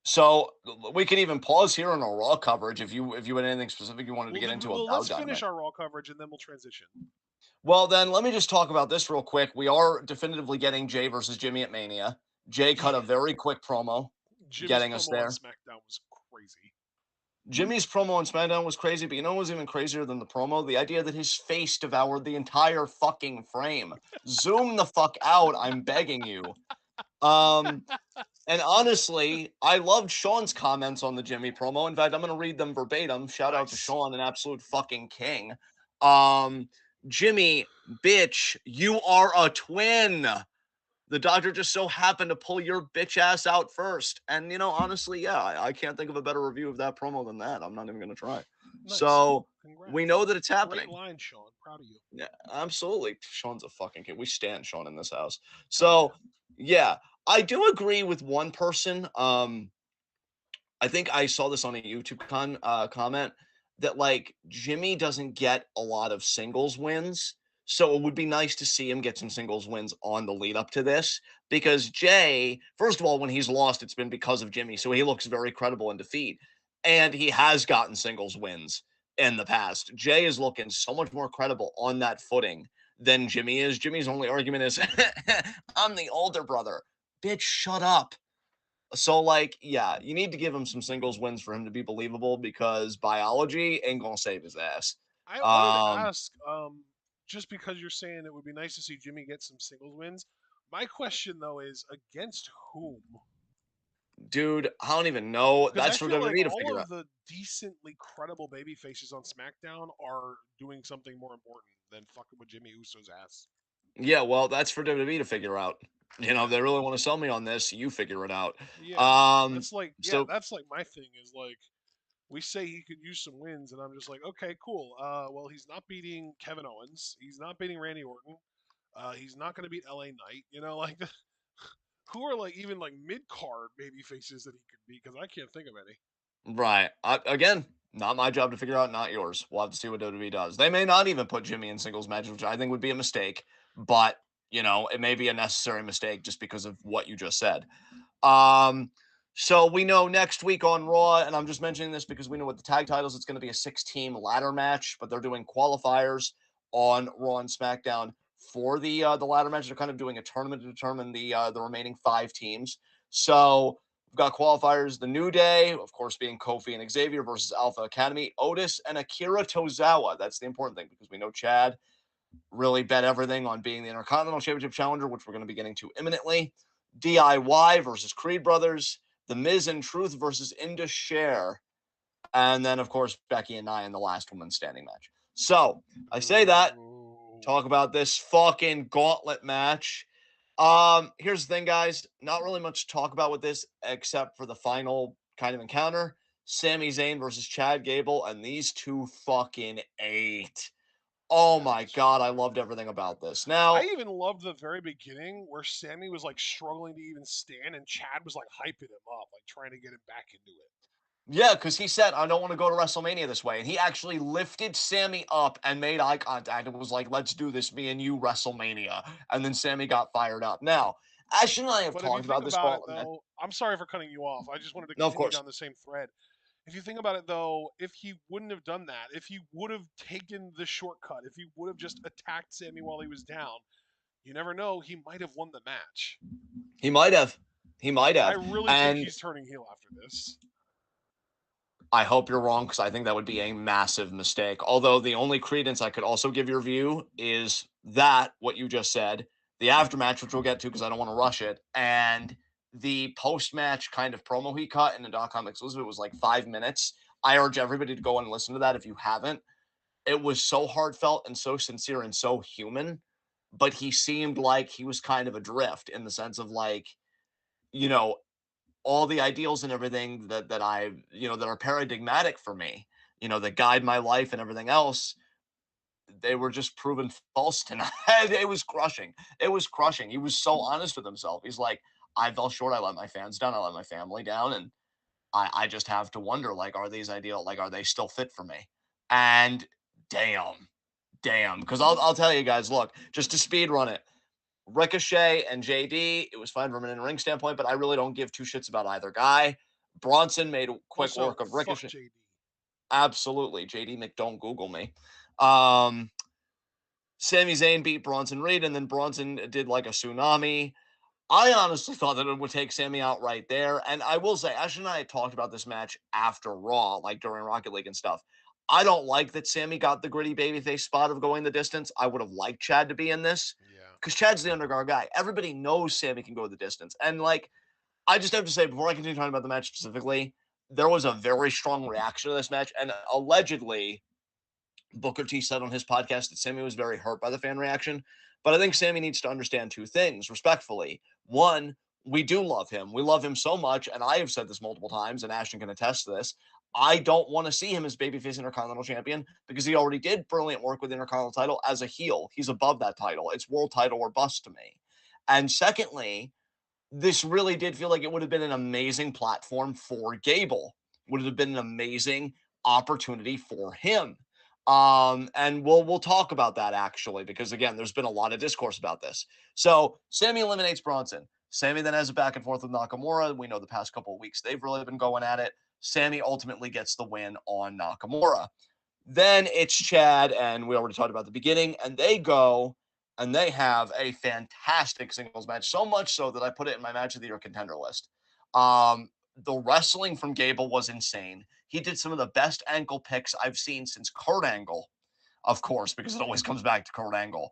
So we can even pause here on our Raw coverage if you had anything specific you wanted to Well, get then, into well, about let's finish Dynamite. our Raw coverage and then we'll transition. Well, then let me just talk about this real quick. We are definitively getting Jay versus Jimmy at Mania. Jay cut a Yeah, very quick promo Jimmy's getting us promo on there. SmackDown was crazy. Jimmy's promo on SmackDown was crazy, but you know what was even crazier than the promo? The idea that his face devoured the entire fucking frame. Zoom the fuck out, I'm begging you. Um, and honestly, I loved Sean's comments on the Jimmy promo. In fact, I'm going to read them verbatim. Shout out to Nice. Sean, an absolute fucking king. Um, Jimmy, bitch, you are a twin. The doctor just so happened to pull your bitch ass out first. And, honestly, yeah, I can't think of a better review of that promo than that. I'm not even going to try. Nice. So we Congrats. know that it's Great happening. line, Sean. Proud of you. Yeah, absolutely. Sean's a fucking kid. We stand Sean in this house. Hell yeah. So, yeah, I do agree with one person. I think I saw this on a YouTube comment that like Jimmy doesn't get a lot of singles wins. So it would be nice to see him get some singles wins on the lead up to this because Jay, first of all, when he's lost, it's been because of Jimmy. So he looks very credible in defeat. And he has gotten singles wins in the past. Jay is looking so much more credible on that footing than Jimmy is. Jimmy's only argument is, I'm the older brother. Bitch, shut up. So, like, yeah, you need to give him some singles wins for him to be believable because biology ain't gonna save his ass. I wanted to Um, ask, just because you're saying it would be nice to see Jimmy get some singles wins. My question though is against whom? dude, I don't even know. Because I That's for feel like WWE to all figure out. of the decently credible baby faces on SmackDown are doing something more important than fucking with Jimmy Uso's ass. Yeah, well, that's for WWE to figure out. If Yeah. they really want to sell me on this, you figure it out. Yeah. Um, That's like, yeah, so that's like my thing is like we say he could use some wins, and I'm just like, okay, cool. Well, he's not beating Kevin Owens. He's not beating Randy Orton. He's not going to beat LA Knight. Like who are like even like mid card baby faces that he could beat? Because I can't think of any. right. Again, not my job to figure out, not yours. We'll have to see what WWE does. They may not even put Jimmy in singles matches, which I think would be a mistake, but it may be a necessary mistake just because of what you just said. Um, so we know next week on Raw, and I'm just mentioning this because we know with the tag titles, it's going to be a 6-team ladder match, but they're doing qualifiers on Raw and SmackDown for the ladder match. They're kind of doing a tournament to determine the remaining 5 teams. So we've got qualifiers: the New Day, of course, being Kofi and Xavier versus Alpha Academy, Otis and Akira Tozawa. That's the important thing because we know Chad really bet everything on being the Intercontinental Championship challenger, which we're going to be getting to imminently. DIY versus Creed Brothers, The Miz and Truth versus Indus Sher, and then, of course, Becky and Nia in the last woman standing match. So I say that, Boo. talk about this fucking gauntlet match. Here's the thing, guys. Not really much to talk about with this except for the final kind of encounter. Sami Zayn versus Chad Gable, and these two fucking ate. Oh Yeah, my these god, I two loved were. everything about this. I Now, even loved the very beginning where Sammy was like struggling to even stand, and Chad was like hyping him up, like trying to get him back into it. yeah, because he said, I don't want to go to WrestleMania this way. And he actually lifted Sammy up and made eye contact and was like, let's do this, me and you, WrestleMania. And then Sammy got fired up. Now, Ashton and I have But if you talked think about this about it, gauntlet match. though, I'm sorry for cutting you off. I just wanted to No, of continue course. down the same thread. If you think about it, though, if he wouldn't have done that, if he would have taken the shortcut, if he would have just attacked Sammy while he was down, you never know, he might have won the match. He might have. He might I have. really think And he's turning heel after this. I hope you're wrong because I think that would be a massive mistake. Although the only credence I could also give your view is that what you just said, the aftermatch, which we'll get to because I don't want to rush it, and the post match kind of promo he cut in the .com exclusive. It was like 5 minutes. I urge everybody to go and listen to that if you haven't. It was so heartfelt and so sincere and so human, but he seemed like he was kind of adrift in the sense of like, you know, all the ideals and everything that I that are paradigmatic for me, that guide my life and everything else. they were just proven false tonight. It was crushing. It was crushing. He was so honest with himself. He's like, I fell short. I let my fans down. I let my family down. And I just have to wonder, like, are these ideal? Like, are they still fit for me? And damn, damn. Because I'll tell you guys, look, just to speed run it, Ricochet and JD, it was fine from an in-ring standpoint, but I really don't give two shits about either guy. Bronson made quick Also, work of fuck Ricochet. JD. Absolutely. JD don't Google me. Um, Sami Zayn beat Bronson Reed, and then Bronson did like a tsunami. I honestly thought that it would take Sammy out right there. And I will say, Ash and I had talked about this match after Raw, like during Rocket League and stuff. I don't like that Sammy got the gritty babyface spot of going the distance. I would have liked Chad to be in this Yeah. because Chad's the undercard guy. Everybody knows Sammy can go the distance. And like, I just have to say, before I continue talking about the match specifically, there was a very strong reaction to this match. And allegedly, Booker T said on his podcast that Sammy was very hurt by the fan reaction. But I think Sammy needs to understand two things respectfully. One, we do love him. We love him so much. And I have said this multiple times, and Ashton can attest to this. I don't want to see him as babyface Intercontinental Champion because he already did brilliant work with the Intercontinental title as a heel. He's above that title. It's world title or bust to me. And secondly, this really did feel like it would have been an amazing platform for Gable. Would have been an amazing opportunity for him. And we'll talk about that actually, because again, there's been a lot of discourse about this. So Sammy eliminates Bronson. Sammy then has a back and forth with Nakamura. We know the past couple of weeks they've really been going at it. Sammy ultimately gets the win on Nakamura. Then it's Chad, and we already talked about the beginning, and they go and they have a fantastic singles match, so much so that I put it in my match of the year contender list. The wrestling from Gable was insane. He did some of the best ankle picks I've seen since Kurt Angle, of course, because it always comes back to Kurt Angle.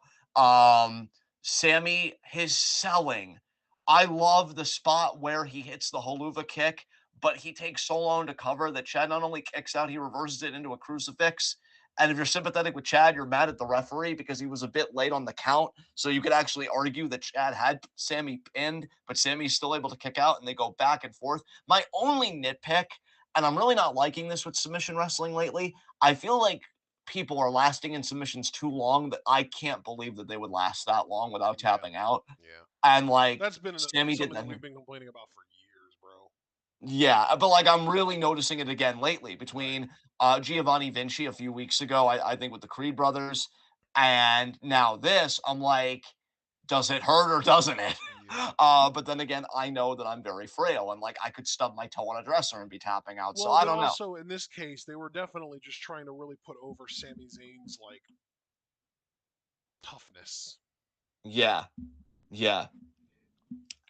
Sammy, his selling. I love the spot where he hits the haluva kick, but he takes so long to cover that Chad not only kicks out, he reverses it into a crucifix. And if you're sympathetic with Chad, you're mad at the referee because he was a bit late on the count. So you could actually argue that Chad had Sammy pinned, but Sammy's still able to kick out and they go back and forth. My only nitpick, and I'm really not liking this with submission wrestling lately, I feel like people are lasting in submissions too long that I can't believe that they would last that long without Yeah. tapping out. Yeah. And like That's been Sammy did something that that. we've been complaining about for years, bro. Yeah, but like I'm really noticing it again lately Right. between Giovanni Vinci a few weeks ago, I think with the Creed brothers, and now this, I'm like, does it hurt or doesn't it? Yeah. But then again, I know that I'm very frail and like I could stub my toe on a dresser and be tapping out. So Well, I but don't know. also in this case, they were definitely just trying to really put over Sami Zayn's like toughness. Yeah, yeah.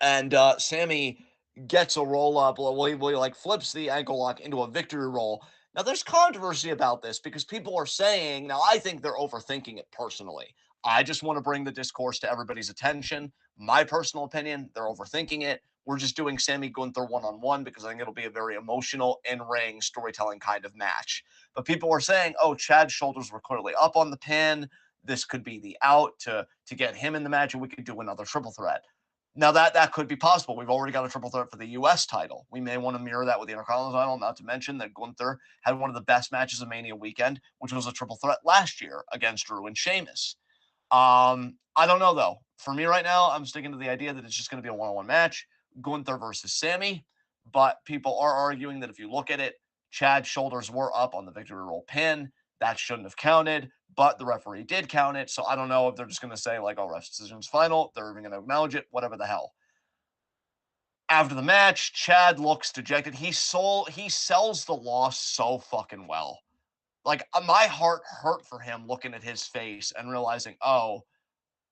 And Sammy gets a roll up. Well, he like flips the ankle lock into a victory roll. Now, there's controversy about this because people are saying, now I think they're overthinking it personally. I just want to bring the discourse to everybody's attention. My personal opinion, they're overthinking it. We're just doing Sammy Gunther one-on-one because I think it'll be a very emotional in-ring storytelling kind of match. But people are saying, oh, Chad's shoulders were clearly up on the pin. This could be the out to get him in the match, and we could do another triple threat. Now that could be possible. We've already got a triple threat for the U.S. title. We may want to mirror that with the Intercontinental title. Not to mention that Gunther had one of the best matches of Mania weekend, which was a triple threat last year against Drew and Sheamus. I don't know though. For me right now, I'm sticking to the idea that it's just going to be a one-on-one match, Gunther versus Sammy. But people are arguing that if you look at it, Chad's shoulders were up on the victory roll pin. That shouldn't have counted, but the referee did count it. So I don't know if they're just going to say like, "Oh, ref decision's final." They're even going to acknowledge it. Whatever the hell. After the match, Chad looks dejected. He sells the loss so fucking well. Like my heart hurt for him looking at his face and realizing, oh,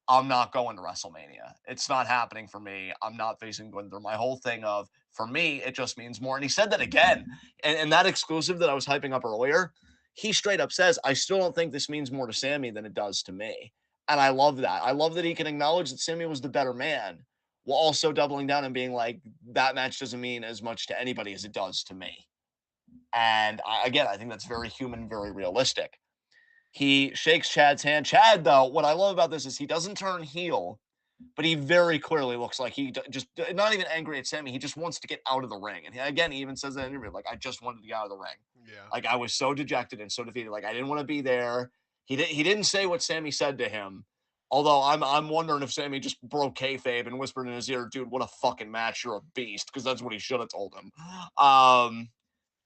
I'm not going to WrestleMania. It's not happening for me. I'm not facing Gunther. My whole thing of, for me, it just means more. And he said that again. And that exclusive that I was hyping up earlier, he straight up says, I still don't think this means more to Sammy than it does to me. And I love that. I love that he can acknowledge that Sammy was the better man while also doubling down and being like, that match doesn't mean as much to anybody as it does to me. And again, I think that's very human, very realistic. He shakes Chad's hand. Chad, though, what I love about this is he doesn't turn heel, but he very clearly looks like he just not even angry at Sammy. He just wants to get out of the ring. And again, he even says that in an interview, like, I just wanted to get out of the ring. Yeah. Like, I was so dejected and so defeated. Like, I didn't want to be there. He didn't say what Sammy said to him. Although I'm wondering if Sammy just broke kayfabe and whispered in his ear, "Dude, what a fucking match! You're a beast," because that's what he should have told him.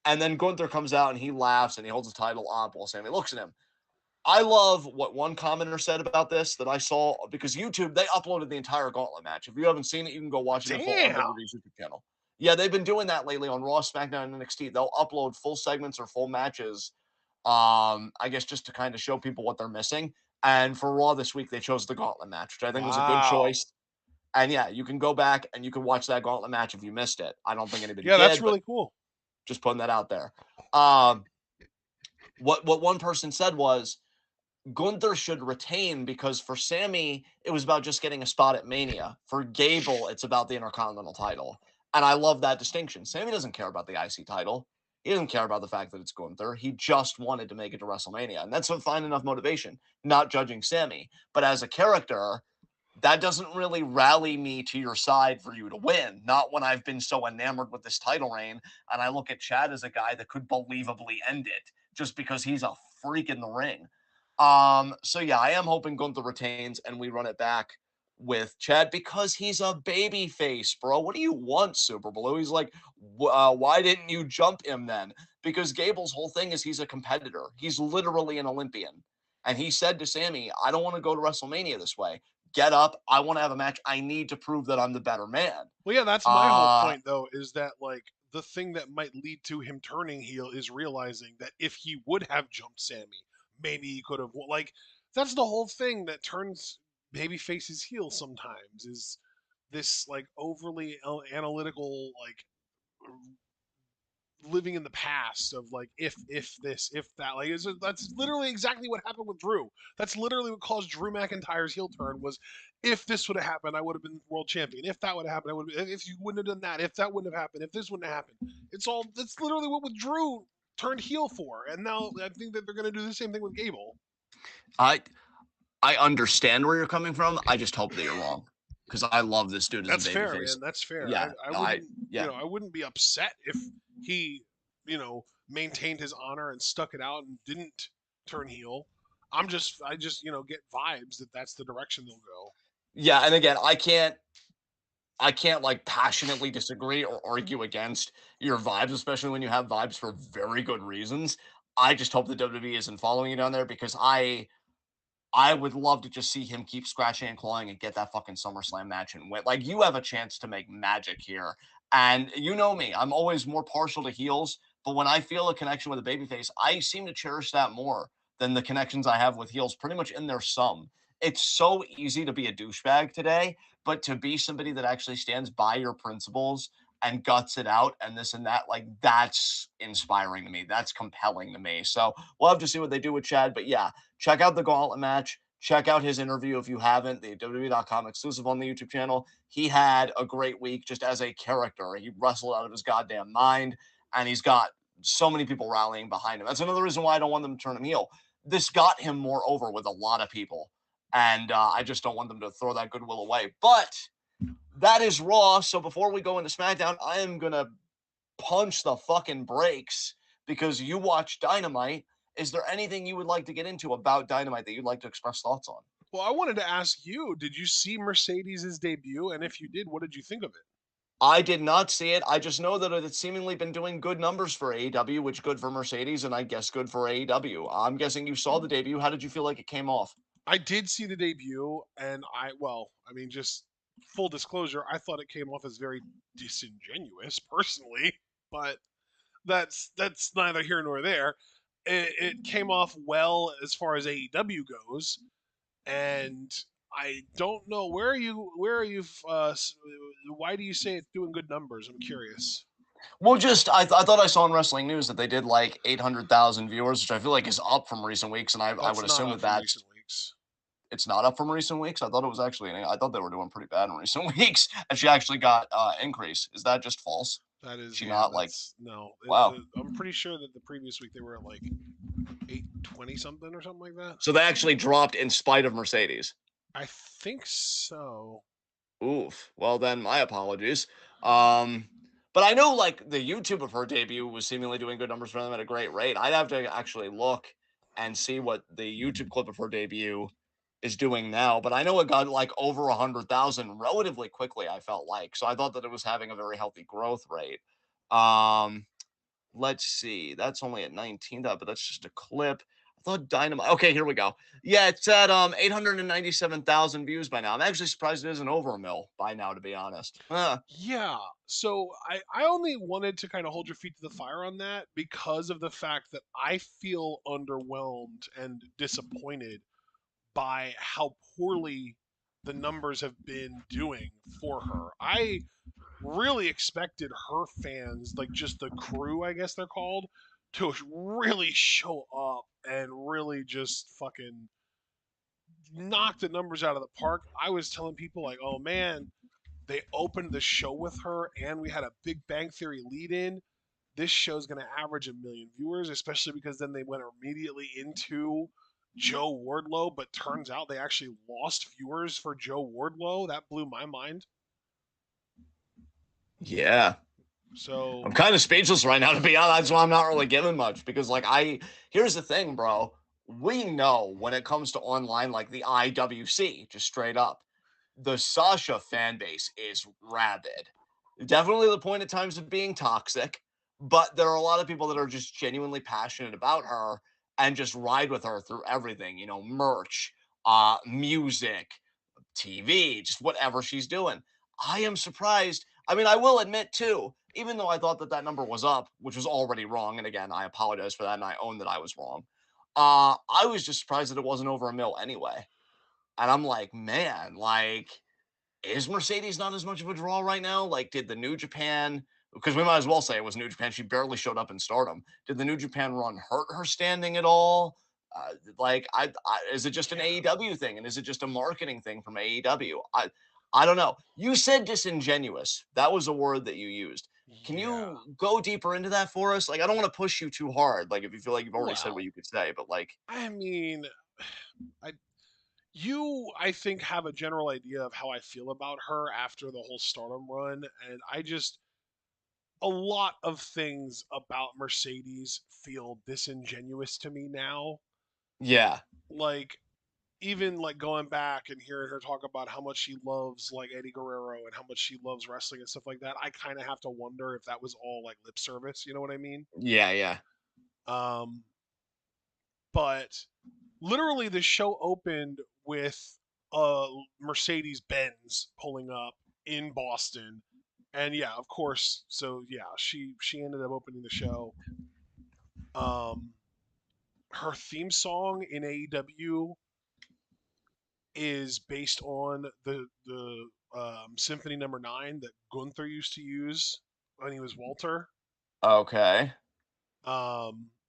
And then Gunther comes out and he laughs and he holds the title up while Sammy looks at him. I love what one commenter said about this that I saw because YouTube, they uploaded the entire gauntlet match. If you haven't seen it, you can go watch it in full on Damn. WWE's YouTube channel. Yeah, they've been doing that lately on Raw, SmackDown, and NXT. They'll upload full segments or full matches, I guess just to kind of show people what they're missing. And for Raw this week, they chose the gauntlet match, which I think was a good Wow. choice. And yeah, you can go back and you can watch that gauntlet match if you missed it. I don't think anybody Yeah, that's did, but really cool. just putting that out there. Um, what one person said was Gunther should retain because for Sammy, it was about just getting a spot at Mania. For Gable, it's about the Intercontinental title. And I love that distinction. Sammy doesn't care about the IC title. He doesn't care about the fact that it's Gunther. He just wanted to make it to WrestleMania. And that's a fine enough motivation, not judging Sammy. But as a character, that doesn't really rally me to your side for you to win. Not when I've been so enamored with this title reign. And I look at Chad as a guy that could believably end it just because he's a freak in the ring. So yeah, I am hoping Gunther retains and we run it back with Chad because he's a baby face, bro. What do you want, Super Blue? He's like, why didn't you jump him then? Because Gable's whole thing is he's a competitor. He's literally an Olympian. And he said to Sammy, I don't want to go to WrestleMania this way. Get up. I want to have a match. I need to prove that I'm the better man. Well, yeah, that's my whole Uh, point though, is that like the thing that might lead to him turning heel is realizing that if he would have jumped Sammy, maybe he could have like that's the whole thing that turns baby faces heel sometimes is this like overly analytical like living in the past of like if this if that like that's literally exactly what happened with Drew. That's literally what caused Drew McIntyre's heel turn was if this would have happened I would have been world champion. If that would have happened I would have, if you wouldn't have done that, if that wouldn't have happened, if this wouldn't have happened. It's all that's literally what with Drew turned heel for. And now I think that they're going to do the same thing with Gable. I I understand where you're coming from. I just hope that you're wrong because I love this dude as a That's fair, babyface. man. That's fair. Yeah, I I wouldn't, yeah. I wouldn't be upset if he, maintained his honor and stuck it out and didn't turn heel. I just, get vibes that that's the direction they'll go. Yeah, and again, I can't like passionately disagree or argue against your vibes, especially when you have vibes for very good reasons. I just hope the WWE isn't following you down there because I would love to just see him keep scratching and clawing and get that fucking SummerSlam match and win. Like you have a chance to make magic here. And you know me, I'm always more partial to heels, but when I feel a connection with a babyface, I seem to cherish that more than the connections I have with heels pretty much in their sum. It's so easy to be a douchebag today, but to be somebody that actually stands by your principles and guts it out and this and that, like that's inspiring to me. That's compelling to me. So we'll have to see what they do with Chad. But yeah, check out the gauntlet match. Check out his interview if you haven't, the WWE.com exclusive on the YouTube channel. He had a great week just as a character. He wrestled out of his goddamn mind, and he's got so many people rallying behind him. That's another reason why I don't want them to turn him heel. This got him more over with a lot of people, and I just don't want them to throw that goodwill away. But that is Raw. So before we go into SmackDown, I am going to punch the fucking brakes because you watch Dynamite. Is there anything you would like to get into about Dynamite that you'd like to express thoughts on? Well, I wanted to ask you, did you see Mercedes' debut? And if you did, what did you think of it? I did not see it. I just know that it's seemingly been doing good numbers for AEW, which good for Mercedes, and I guess good for AEW. I'm guessing you saw the debut. How did you feel like it came off? I did see the debut, and I mean, just full disclosure, I thought it came off as very disingenuous, personally, but that's neither here nor there. It came off well as far as AEW goes, and I don't know where are you why do you say it's doing good numbers? I'm curious. Well, just I thought I saw in Wrestling News that they did like 800,000 viewers, which I feel like is up from recent weeks, and I That's would not assume up that from recent weeks. it's not up from recent weeks. I thought it was actually. I thought they were doing pretty bad in recent weeks, and she actually got increase. Is that just false? That is, She yeah, not like that's no. wow. I'm pretty sure that the previous week they were at like 820 something or something like that. So they actually dropped in spite of Mercedes. I think so. Oof. Well, then my apologies. Um, but I know like the YouTube of her debut was seemingly doing good numbers for them at a great rate. I'd have to actually look. and see what the YouTube clip of her debut is doing now. But I know it got like over 100,000 relatively quickly, I felt like. So I thought that it was having a very healthy growth rate. Um, let's see. That's only at 19, but that's just a clip. I thought Dynamite. Okay, here we go. Yeah, it's at 897,000 views by now. I'm actually surprised it isn't over a mil by now, to be honest. Yeah. So I only wanted to kind of hold your feet to the fire on that because of the fact that I feel underwhelmed and disappointed by how poorly the numbers have been doing for her. I really expected her fans, like just the crew, I guess they're called, to really show up and really just fucking knock the numbers out of the park. I was telling people like, "Oh man, they opened the show with her and we had a Big Bang Theory lead in. This show's going to average 1 million viewers, especially because then they went immediately into Joe Wardlow, but turns out they actually lost viewers for Joe Wardlow. That blew my mind. Yeah. So, I'm kind of speechless right now, to be honest. That's why I'm not really giving much because, like, here's the thing, bro. We know when it comes to online, like the IWC, just straight up, the Sasha fan base is rabid. Definitely the point at times of being toxic, but there are a lot of people that are just genuinely passionate about her and just ride with her through everything, merch, music, TV, just whatever she's doing. I am surprised. I mean, I will admit too, even though I thought that that number was up, which was already wrong, and again, I apologize for that, and I own that I was wrong. I was just surprised that it wasn't over a mil anyway. And I'm like, man, like, is Mercedes not as much of a draw right now? Like, did the New Japan, because we might as well say it was New Japan, she barely showed up in Stardom. Did the New Japan run hurt her standing at all? Like, is it just an yeah, AEW thing, and is it just a marketing thing from AEW? I don't know. You said disingenuous. That was a word that you used. Can yeah. you go deeper into that for us? Like, I don't want to push you too hard. Like, if you feel like you've already said what Well, you could say, but like, I mean, I I think have a general idea of how I feel about her after the whole Stardom run, and I just a lot of things about Mercedes feel disingenuous to me now. yeah, Like even like going back and hearing her talk about how much she loves like Eddie Guerrero and how much she loves wrestling and stuff like that, I kind of have to wonder if that was all like lip service. You know what I mean? yeah, yeah. Um, but literally, the show opened with a Mercedes Benz pulling up in Boston, and yeah, of course. So yeah, she ended up opening the show. Um, her theme song in AEW is based on the Symphony Number 9 that Gunther used to use when he was Walter. Okay.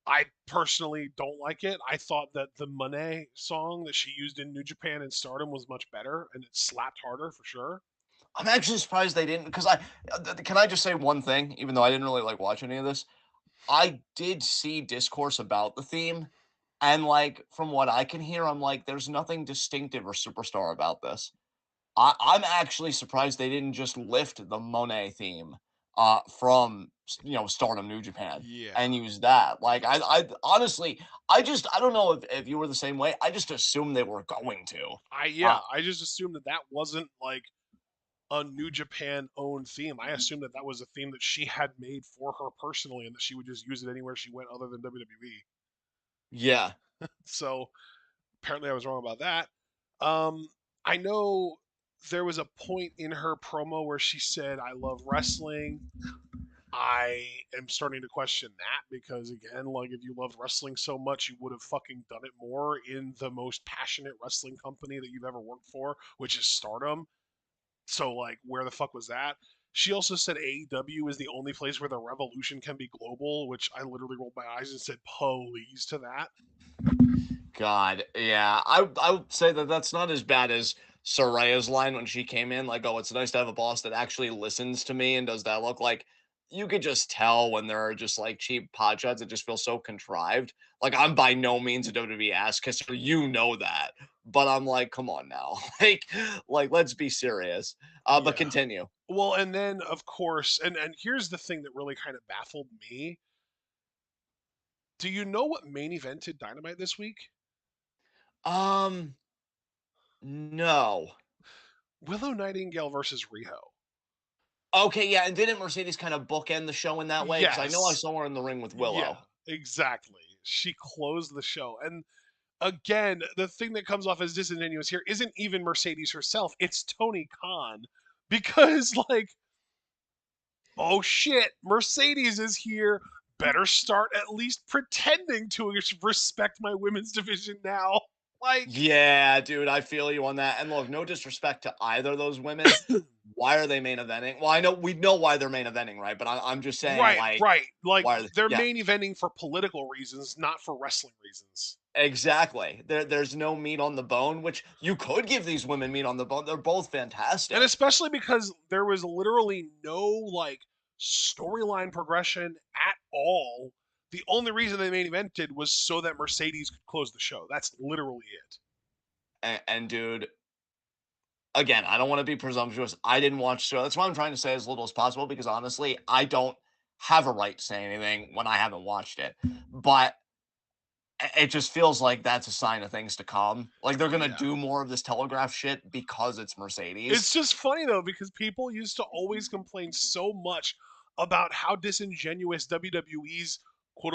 I personally don't like it. I thought that the Monet song that she used in New Japan and Stardom was much better, and it slapped harder for sure. I'm actually surprised they didn't because can I just say one thing, even though I didn't really like watch any of this. I did see discourse about the theme, and like from what I can hear, I'm like, there's nothing distinctive or superstar about this. I'm actually surprised they didn't just lift the Monet theme from Stardom New Japan Yeah, and use that. Like I honestly I don't know if you were the same way. I just assumed they were going to. yeah, I just assumed that that wasn't like a New Japan owned theme. I assumed that that was a theme that she had made for her personally, and that she would just use it anywhere she went other than WWE. Yeah. So apparently, I was wrong about that. Um, I know there was a point in her promo where she said, "I love wrestling." I am starting to question that because again, like if you loved wrestling so much, you would have fucking done it more in the most passionate wrestling company that you've ever worked for, which is Stardom. So like where the fuck was that? She also said AEW is the only place where the revolution can be global, which I literally rolled my eyes and said, "Please" to that. God, yeah. I would say that that's not as bad as Soraya's line when she came in, like, "Oh, it's nice to have a boss that actually listens to me and does that look like." You could just tell when there are just like cheap pot shots that just feel so contrived. Like I'm by no means a WWE ass kisser, you know that, but I'm like, come on now, like let's be serious. But Yeah. continue. Well, and then of course, and here's the thing that really kind of baffled me. Do you know what main evented Dynamite this week? Um, no. Willow Nightingale versus Riho. Okay, yeah, and didn't Mercedes kind of bookend the show in that way? Because I know I Yes. saw her in the ring with Yeah, Willow. exactly. She closed the show. And again, the thing that comes off as disingenuous here isn't even Mercedes herself, it's Tony Khan. Because, like, oh shit, Mercedes is here. Better start at least pretending to respect my women's division now. Like, Yeah, dude, I feel you on that. And look, no disrespect to either of those women. Why are they main eventing? Well, I know we know why they're main eventing, right? But I'm just saying, right, like, right. Like, why are they? they're Yeah, main eventing for political reasons, not for wrestling reasons. exactly. There's no meat on the bone, which you could give these women meat on the bone. They're both And fantastic. especially because there was literally no, like, storyline progression at all. The only reason they main evented was so that Mercedes could close the show. That's literally it. And dude, again, I don't want to be presumptuous. I didn't watch the show. That's why I'm trying to say as little as possible because honestly, I don't have a right to say anything when I haven't watched it. But it just feels like that's a sign of things to come. Like they're gonna Yeah. do more of this telegraph shit because it's Mercedes. It's just funny though because people used to always complain so much about how disingenuous WWE's quote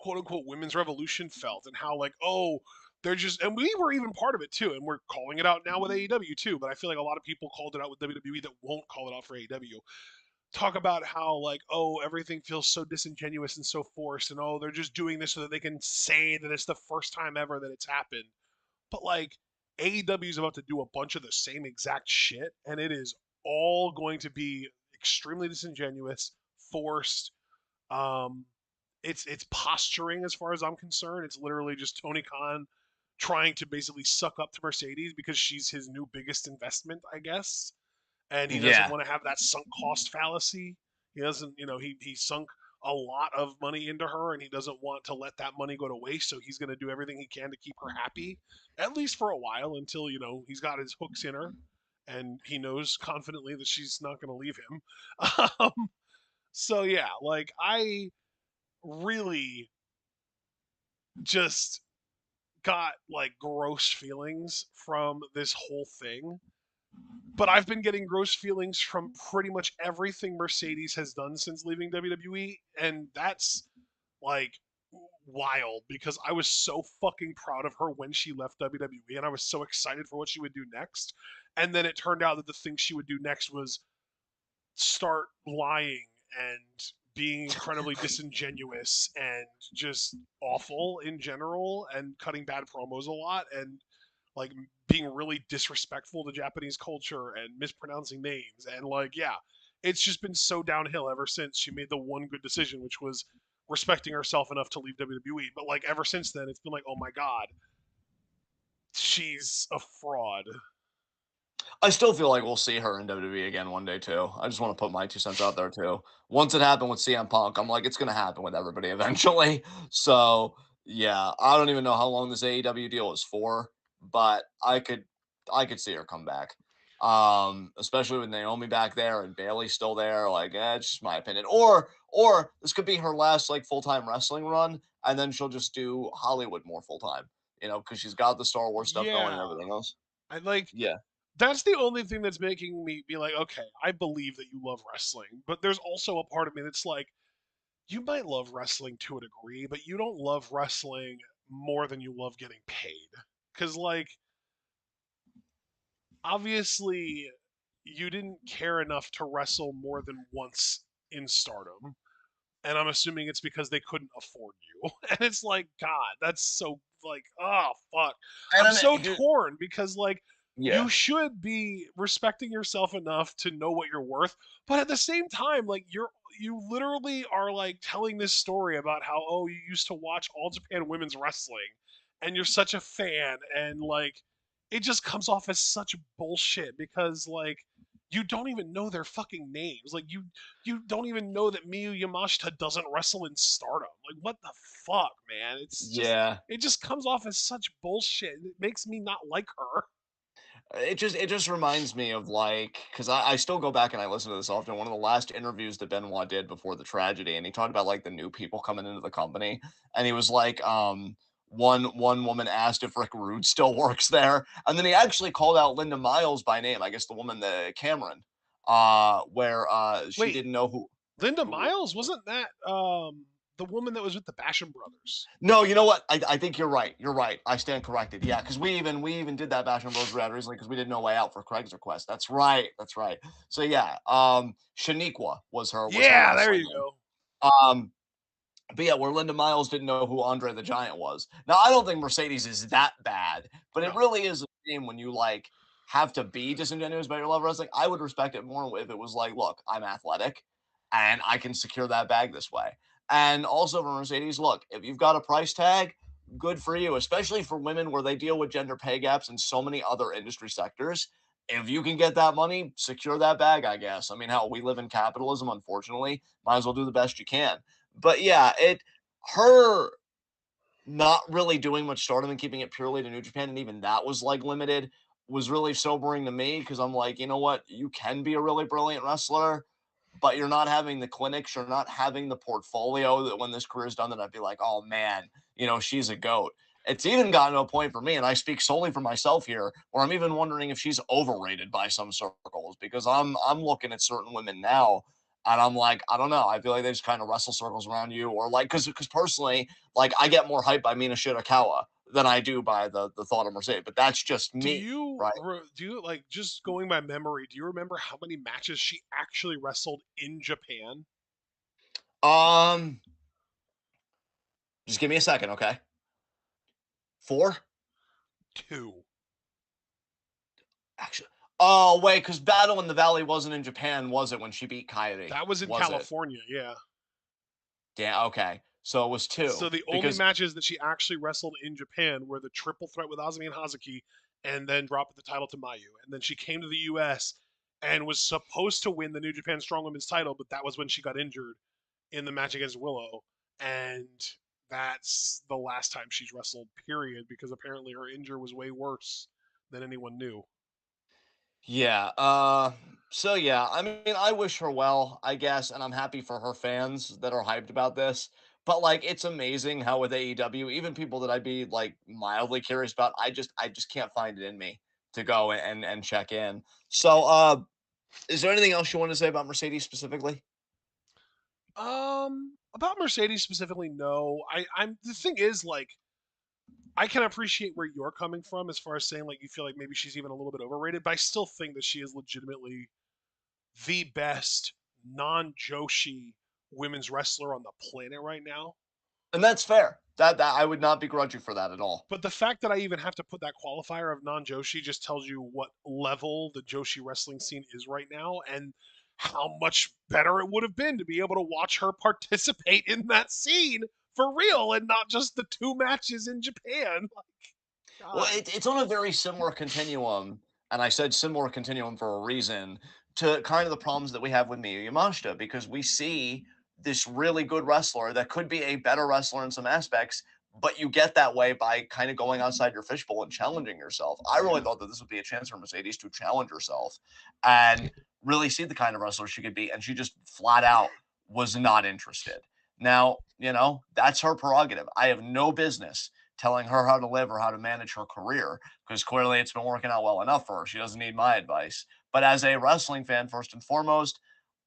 unquote women's revolution felt and how, like, oh, they're just, and we were even part of it too, and we're calling it out now with AEW too, but I feel like a lot of people called it out with WWE that won't call it out for AEW. Talk about how, like, oh, everything feels so disingenuous and so forced, and oh, they're just doing this so that they can say that it's the first time ever that it's happened. But, like, AEW is about to do a bunch of the same exact shit, and it is all going to be extremely disingenuous, forced. Um, it's posturing as far as I'm concerned. It's literally just Tony Khan trying to basically suck up to Mercedes because she's his new biggest investment, I guess, and he doesn't Yeah. want to have that sunk cost fallacy. He doesn't, he sunk a lot of money into her, and he doesn't want to let that money go to waste. So he's going to do everything he can to keep her happy, at least for a while, until he's got his hooks in her, and he knows confidently that she's not going to leave him. Um, so yeah, like, I really just got, like, gross feelings from this whole thing, but I've been getting gross feelings from pretty much everything Mercedes has done since leaving WWE, and that's, like, wild because I was so fucking proud of her when she left WWE, and I was so excited for what she would do next. And then it turned out that the thing she would do next was start lying and being incredibly disingenuous and just awful in general and cutting bad promos a lot and, like, being really disrespectful to Japanese culture and mispronouncing names, and, like, yeah, it's just been so downhill ever since she made the one good decision, which was respecting herself enough to leave WWE. But, like, ever since then it's been like, oh my god, she's a fraud. I still feel like we'll see her in WWE again one day too. I just want to put my 2 cents out there too. Once it happened with CM Punk, I'm like, it's gonna happen with everybody eventually. So yeah, I don't even know how long this AEW deal is for, but I could see her come back. Especially with Naomi back there and Bailey still there. Like, it's just my opinion. Or this could be her last like full-time wrestling run, and then she'll just do Hollywood more full-time, because she's got the Star Wars stuff going and Yeah, everything else. I like, Yeah. that's the only thing that's making me be like, okay, I believe that you love wrestling, but there's also a part of me that's like, you might love wrestling to a degree, but you don't love wrestling more than you love getting paid. Because, like, obviously, you didn't care enough to wrestle more than once in stardom. And I'm assuming it's because they couldn't afford you. And it's like, God, that's so, like, oh, fuck. And I'm I so mean, dude, torn because, like, you yeah. should be respecting yourself enough to know what you're worth, but at the same time, like, you literally are, like, telling this story about how, oh, you used to watch All Japan Women's Wrestling and you're such a fan, and, like, it just comes off as such bullshit because, like, you don't even know their fucking names. Like, you don't even know that Miyu Yamashita doesn't wrestle in Stardom. Like, what the fuck, man? It's just, Yeah. it just comes off as such bullshit. It makes me not like her. it just reminds me of like because I still go back and I listen to this often. One of the last interviews that Benoit did before the tragedy, and he talked about like the new people coming into the company, and he was like, one woman asked if Rick Rude still works there, and then he actually called out Linda Miles by name. I guess the woman, the Cameron, where she Wait, didn't know who. Linda who Miles, wasn't that the woman that was with the Basham brothers? No, you know what? I think you're right. You're right. I stand corrected. Yeah, because we even did that Bash and Bros route recently because we didn't know way out for Craig's request. That's right. That's right. So yeah, Shaniqua was her Yeah, there wrestling you name. go. Um, but yeah, where Linda Miles didn't know who Andre the Giant was. Now I don't think Mercedes is that bad, but it No. really is a shame when you like have to be disingenuous about your love of wrestling. I would respect it more if it was like, look, I'm athletic and I can secure that bag this way. And also for Mercedes, look, if you've got a price tag, good for you, especially for women where they deal with gender pay gaps in so many other industry sectors. If you can get that money, secure that bag, I guess. I mean, hell, we live in capitalism, unfortunately. Might as well do the best you can. But yeah, her not really doing much stardom and keeping it purely to New Japan, and even that was like limited, was really sobering to me because I'm like, you know what? You can be a really brilliant wrestler, but you're not having the clinics, you're not having the portfolio that when this career is done, that I'd be like, oh man, she's a goat. It's even gotten to a point for me, and I speak solely for myself here, where I'm even wondering if she's overrated by some circles because I'm looking at certain women now, and I'm like, I don't know. I feel like they just kind of wrestle circles around you, or like, because personally, like I get more hype by Mina Shirakawa than I do by the thought of Mercedes, but that's just Do me, you right? do you like just going by memory? Do you remember how many matches she actually wrestled in Japan? Um, just give me a second, okay? Four, Two. actually. Oh wait, because Battle in the Valley wasn't in Japan, was it? When she beat Kairi, That was in was it? California. Yeah. Yeah, okay. So it was So two the only because matches that she actually wrestled in Japan were the triple threat with Azumi and Hazuki, and then dropped the title to Mayu. And then she came to the U.S. and was supposed to win the New Japan Strong Women's title, but that was when she got injured in the match against Willow, and that's the last time she's wrestled. Period, because apparently her injury was way worse than anyone knew. yeah. So yeah, I mean, I wish her well, I guess, and I'm happy for her fans that are hyped about this. But like, it's amazing how with AEW, even people that I'd be like mildly curious about, I just can't find it in me to go and check in. So, is there anything else you want to say about Mercedes specifically? About Mercedes specifically, no. I'm the thing is like I can appreciate where you're coming from as far as saying like you feel like maybe she's even a little bit overrated, but I still think that she is legitimately the best non-Joshi women's wrestler on the planet right now. And that's fair. That I would not begrudge you for that at all. But the fact that I even have to put that qualifier of non-Joshi just tells you what level the Joshi wrestling scene is right now and how much better it would have been to be able to watch her participate in that scene for real and not just the two matches in Japan. Like, Well, God. it's on a very similar continuum, and I said similar continuum for a reason to kind of the problems that we have with Miyu Yamashita because we see this really good wrestler that could be a better wrestler in some aspects, but you get that way by kind of going outside your fishbowl and challenging yourself. I really thought that this would be a chance for Mercedes to challenge herself and really see the kind of wrestler she could be, and she just flat out was not interested. Now, that's her prerogative. I have no business telling her how to live or how to manage her career because clearly it's been working out well enough for her. She doesn't need my advice. But as a wrestling fan, first and foremost,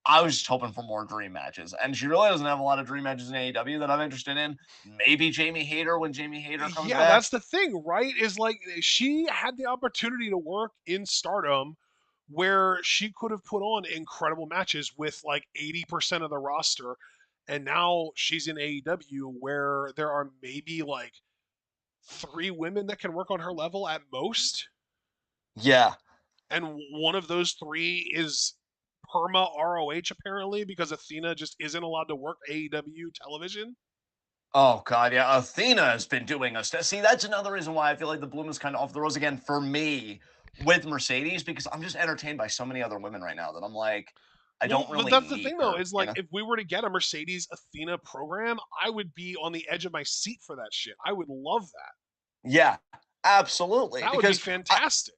I was just hoping for more dream matches. And she really doesn't have a lot of dream matches in AEW that I'm interested in. Maybe Jamie Hayter when Jamie Hayter comes Yeah, back. that's the thing, right? Is like she had the opportunity to work in Stardom where she could have put on incredible matches with like 80% of the roster. And now she's in AEW where there are maybe like three women that can work on her level at most. Yeah. And one of those three is Perma ROH apparently because Athena just isn't allowed to work AEW television. Oh God, yeah. Athena has been doing us. See, that's another reason why I feel like the bloom is kind of off the rose again for me with Mercedes because I'm just entertained by so many other women right now that I'm like, I Well, don't but really that's the need thing though, her. is like if we were to get a Mercedes Athena program, I would be on the edge of my seat for that shit. I would love that. Yeah, absolutely. That would be Because I, fantastic.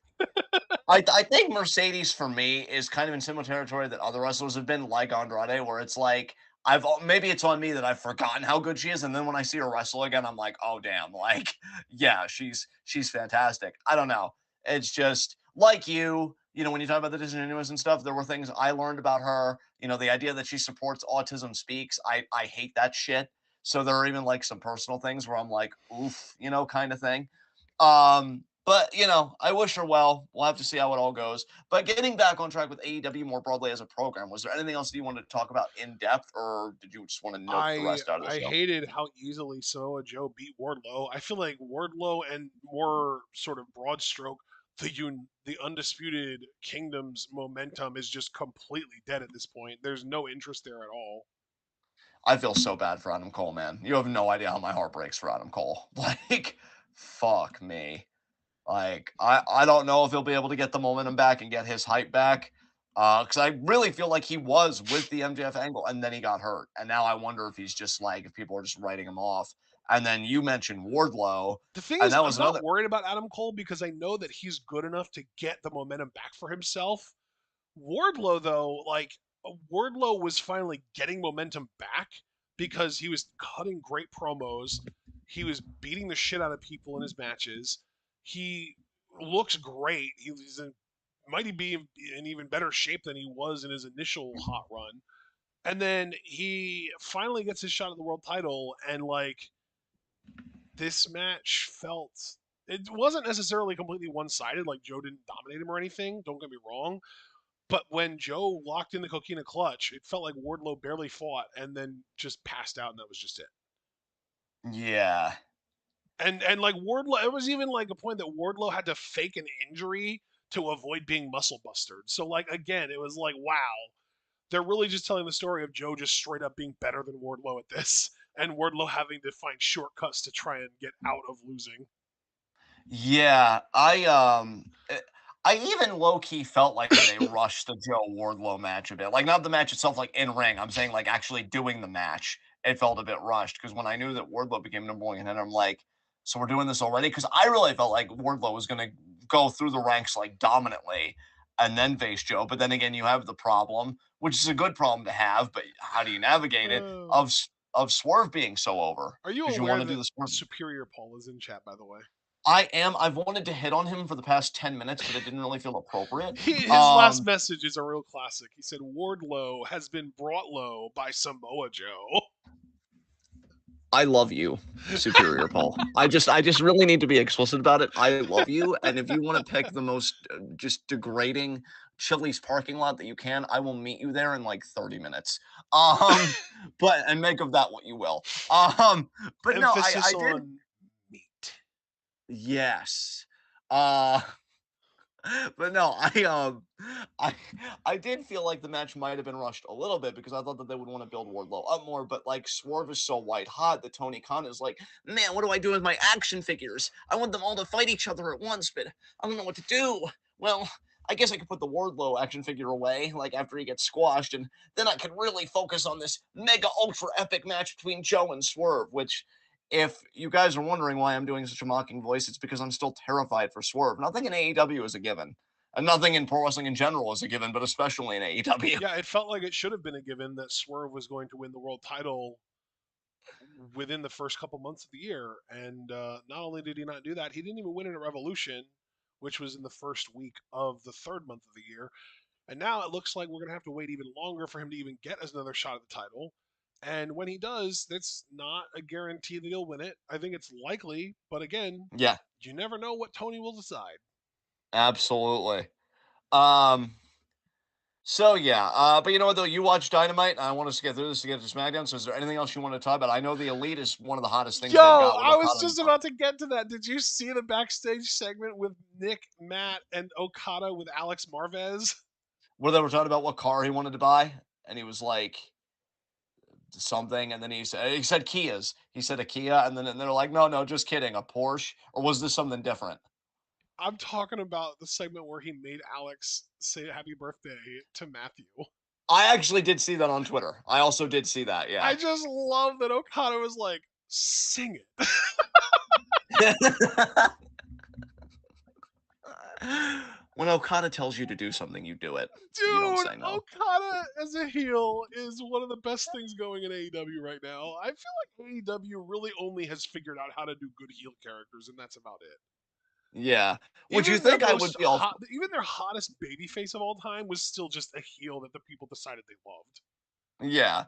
I think Mercedes for me is kind of in similar territory that other wrestlers have been, like Andrade, where it's like maybe it's on me that I've forgotten how good she is, and then when I see her wrestle again, I'm like, oh damn, like yeah, she's fantastic. I don't know. It's just like you know, when you talk about the disingenuous and stuff, there were things I learned about her. You know, the idea that she supports Autism Speaks, I hate that shit. So there are even like some personal things where I'm like, oof, you know, kind of thing. But you know, I wish her well. We'll have to see how it all goes. But getting back on track with AEW more broadly as a program, was there anything else that you wanted to talk about in depth, or did you just want to note the I rest out of the I show? hated how easily Samoa Joe beat Wardlow. I feel like Wardlow and more sort of broad stroke, the undisputed kingdom's momentum is just completely dead at this point. There's no interest there at all. I feel so bad for Adam Cole, man. You have no idea how my heart breaks for Adam Cole. Like, fuck me. Like, I don't know if he'll be able to get the momentum back and get his hype back. Because I really feel like he was with the MJF angle and then he got hurt. And now I wonder if he's just like, if people are just writing him off. And then you mentioned Wardlow, The thing and is, that I'm was not another. worried about Adam Cole because I know that he's good enough to get the momentum back for himself. Wardlow, though, Wardlow was finally getting momentum back because he was cutting great promos. He was beating the shit out of people in his matches. He looks great. Might be in even better shape than he was in his initial hot run. And then he finally gets his shot at the world title, and this match felt it wasn't necessarily completely one-sided. Like Joe didn't dominate him or anything. Don't get me wrong, but when Joe locked in the Coquina clutch, it felt like Wardlow barely fought and then just passed out, and that was just it. Yeah. And like Wardlow, it was even like a point that Wardlow had to fake an injury to avoid being muscle bustered. So like again, it was like wow, they're really just telling the story of Joe just straight up being better than Wardlow at this, and Wardlow having to find shortcuts to try and get out of losing. Yeah, I even low key felt like they rushed the Joe Wardlow match a bit. Like not the match itself, like in ring. I'm saying like actually doing the match. It felt a bit rushed because when I knew that Wardlow became number one contender, I'm like, so we're doing this already? Because I really felt like Wardlow was gonna go through the ranks like dominantly and then face Joe. But then again, you have the problem, which is a good problem to have, but how do you navigate it Uh, of Swerve being so over are you because you want aware to do that the Swerve. Superior Paul is in chat, by the way? I am. I've wanted to hit on him for the past 10 minutes, but it didn't really feel appropriate. His last Um, message is a real classic. He said, Wardlow has been brought low by Samoa Joe. I love you, Superior Paul. I just really need to be explicit about it. I love you, and if you want to pick the most just degrading Chili's parking lot that you can, I will meet you there in like 30 minutes. Um, but and make of that what you will. But no, I Emphasis did. on meat. Yes. Uh but no, I I did feel like the match might have been rushed a little bit because I thought that they would want to build Wardlow up more, but like Swerve is so white hot that Tony Khan is like, man, what do I do with my action figures? I want them all to fight each other at once, but I don't know what to do. Well, I guess I could put the Wardlow action figure away, like after he gets squashed, and then I could really focus on this mega ultra epic match between Joe and Swerve, which if you guys are wondering why I'm doing such a mocking voice, it's because I'm still terrified for Swerve. Nothing in AEW is a given, and nothing in pro wrestling in general is a given, but especially in AEW. Yeah, it felt like it should have been a given that Swerve was going to win the world title within the first couple months of the year. And not only did he not do that, he didn't even win it at Revolution, which was in the first week of the third month of the year. And now it looks like we're going to have to wait even longer for him to even get us another shot at the title. And when he does, that's not a guarantee that he'll win it. I think it's likely, but again, Yeah, you never know what Tony will decide. absolutely. Um, so yeah, but you know what though? You watch Dynamite. I want us to get through this to get to SmackDown. So is there anything else you want to talk about? I know the Elite is one of the hottest things they've Yo, got with I was Okada and just about to get to that. Did you see the backstage segment with Nick, Matt, and Okada with Alex Marvez? where they were talking about what car he wanted to buy, and he was like something, and then he said Kias. He said a Kia, and they're like, no, just kidding, a Porsche, or was this something different? I'm talking about the segment where he made Alex say happy birthday to Matthew. I actually did see that on Twitter. I also did see that. I Yeah. just love that Okada was like, sing it. When Okada tells you to do something, you do it. You don't Dude, say no. Okada as a heel is one of the best things going in AEW right now. I feel like AEW really only has figured out how to do good heel characters, and that's about it. Yeah. Would you think I would be all Even their hottest babyface of all time was still just a heel that the people decided they loved. Yeah.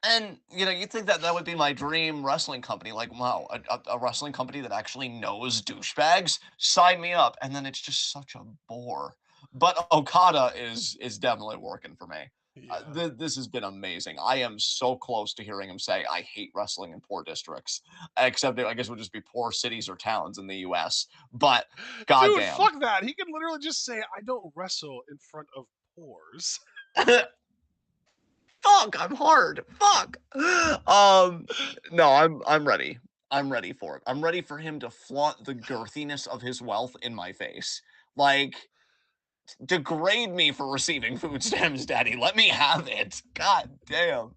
And, you think that that would be my dream wrestling company, like, wow, a wrestling company that actually knows douchebags? Sign me up, and then it's just such a bore. But Okada is definitely working for me. Yeah. This has been amazing. I am so close to hearing him say, "I hate wrestling in poor districts," except I guess it would just be poor cities or towns in the US, but Dude, goddamn. fuck that. He can literally just say, I don't wrestle in front of pores. Fuck, I'm hard. Fuck. Um, no, I'm ready. I'm ready for it. I'm ready for him to flaunt the girthiness of his wealth in my face. Like, degrade me for receiving food stamps, daddy. Let me have it. God damn.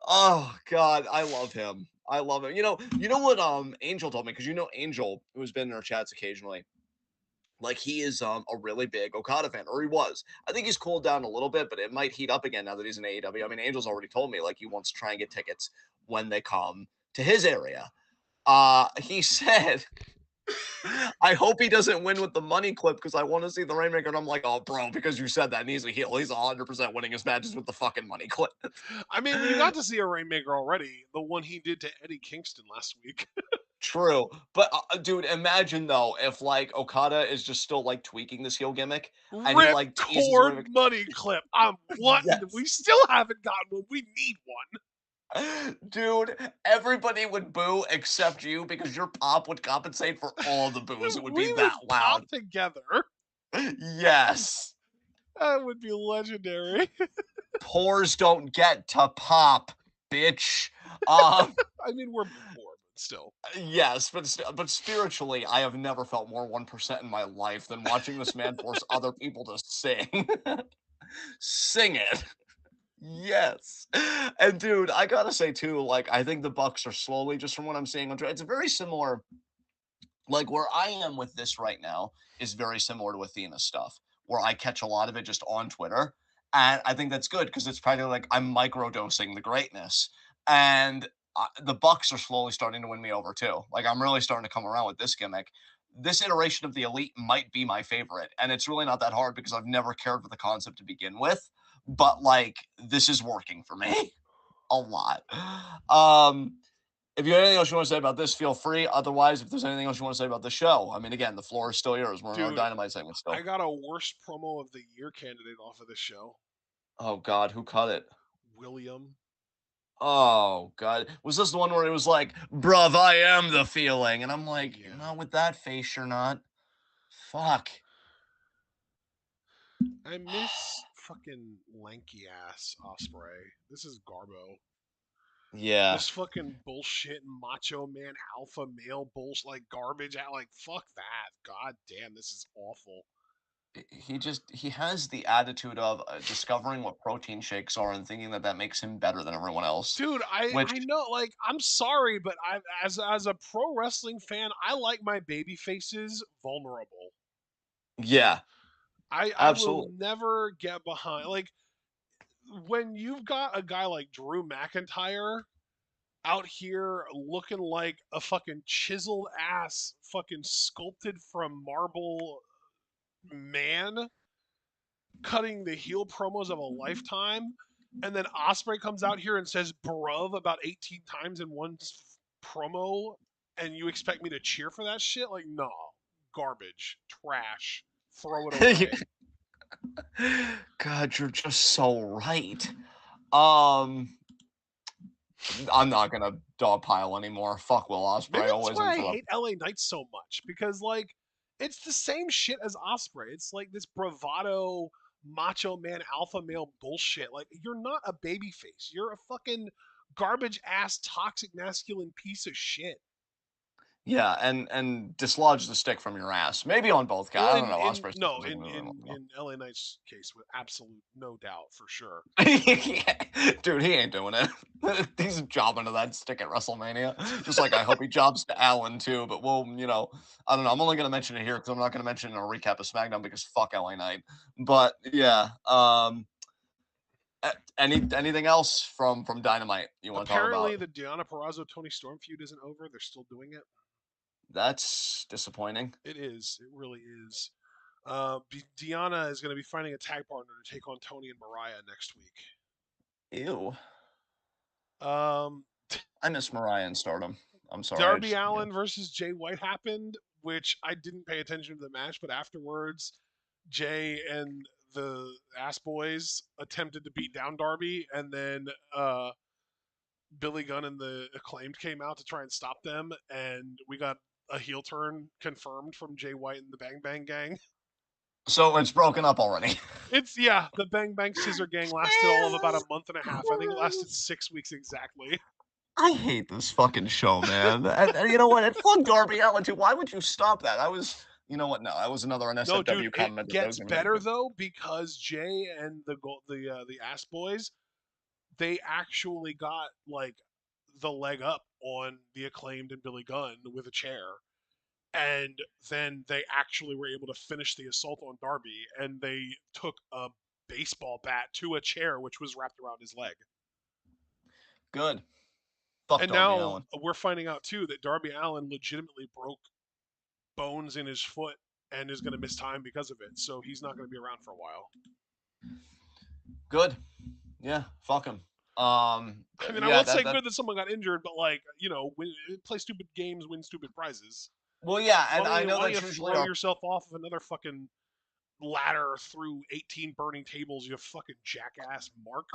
Oh God, I love him. I love him. You know what Angel told me, because Angel, who's been in our chats occasionally, like he is a really big Okada fan, or he was. I think he's cooled down a little bit, but it might heat up again now that he's in AEW. I mean, Angel's already told me like he wants to try and get tickets when they come to his area. He said, I hope he doesn't win with the money clip because I want to see the Rainmaker. And I'm like, oh, bro, because you said that and he's a heel. He's 100% winning his matches with the fucking money clip. I mean, you got to see a Rainmaker already, the one he did to Eddie Kingston last week. True, but dude, imagine though if like Okada is just still like tweaking this heel gimmick, and he like teases the Ripcord Rainmaker. money clip. I'm wanting. Yes. We still haven't gotten one. We need one. Dude, everybody would boo except you because your pop would compensate for all the boos. It would be We that would loud. pop together. Yes. That would be legendary. Pores don't get to pop, bitch. Um, I mean, we're poor, but still. yes, but spiritually, I have never felt more 1% in my life than watching this man force other people to sing. Sing it. Yes. And dude, I gotta say too, like I think the Bucks are slowly, just from what I'm seeing on Twitter, it's a very similar, like where I am with this right now is very similar to Athena stuff, where I catch a lot of it just on Twitter. And I think that's good because it's probably like I'm microdosing the greatness. And the Bucks are slowly starting to win me over too. Like I'm really starting to come around with this gimmick. This iteration of the Elite might be my favorite. And it's really not that hard because I've never cared for the concept to begin with. But like this is working for me a lot. Um, if you have anything else you want to say about this, feel free. Otherwise, if there's anything else you want to say about the show, I mean, again, the floor is still yours. We're in our Dude, dynamite segment I still. got a worst promo of the year candidate off of this show. Oh God, who cut it? William. Oh God, was this the one where it was like, "Bruv, I am the feeling," and I'm like, Yeah. "Not with that face, you're not." Fuck. I miss fucking lanky ass Osprey. This is Garbo. Yeah, This fucking bullshit macho man alpha male bullshit like garbage out like fuck that. God damn, this is awful. he has the attitude of discovering what protein shakes are and thinking that that makes him better than everyone else. Dude, Which, I know like I'm sorry, but I as a pro wrestling fan, I like my baby faces vulnerable. yeah, I will absolutely. never get behind like when you've got a guy like Drew McIntyre out here looking like a fucking chiseled ass fucking sculpted from marble man cutting the heel promos of a lifetime and then Osprey comes out here and says bruv about 18 times in one promo and you expect me to cheer for that shit like no garbage trash throw it away. God, you're just so right. Um, I'm not gonna dogpile anymore. Fuck Will Maybe Ospreay, that's always why and I forever. hate LA Knights so much because like it's the same shit as Osprey. It's like this bravado macho man alpha male bullshit. Like you're not a baby face. You're a fucking garbage ass toxic masculine piece of shit. Yeah, and dislodge the stick from your ass. Maybe on both Well, guys. I don't know. in Osprey's no, doesn't really know. in LA Knight's case, with absolute no doubt for sure. Yeah. Dude, he ain't doing it. He's jobbing to that stick at WrestleMania. Just like I hope he jobs to Allen too. But we'll, I don't know. I'm only gonna mention it here because I'm not gonna mention it in a recap of SmackDown because fuck LA Knight. But yeah. Anything else from Dynamite you want to talk Apparently, about? the Deonna Purrazzo Tony Storm feud isn't over. They're still doing it. That's disappointing. It is. It really is. Deonna is going to be finding a tag partner to take on Tony and Mariah next week. Ew. Um, I miss Mariah and Stardom. I'm sorry. Darby Allin versus Jay White happened, which I didn't pay attention to the match, but afterwards, Jay and the Ass Boys attempted to beat down Darby, and then Billy Gunn and the Acclaimed came out to try and stop them, and we got a heel turn confirmed from Jay White and the Bang Bang Gang. So it's broken up already. It's the Bang Bang Scissor Gang lasted all of about a month and a half. I think it lasted 6 weeks exactly. I hate this fucking show, man. And you know what? And fuck Darby Allin too. Why would you stop that? You know what? No, that was another No, dude, NSFW it comment that I was gets going to make. better though because Jay and the Ass Boys, they actually got like the leg up on the Acclaimed and Billy Gunn with a chair, and then they actually were able to finish the assault on Darby, and they took a baseball bat to a chair which was wrapped around his leg. Good. Fuck And Darby now Allin. we're finding out too that Darby Allin legitimately broke bones in his foot and is going to miss time because of it. So he's not going to be around for a while. Good. Yeah. Fuck him. I mean, I Yeah. won't say good that someone got injured, but play stupid games, win stupid prizes. Well, yeah, and I know Why don't that's you usually throw our. yourself off of another fucking ladder through 18 burning tables, you fucking jackass, Mark?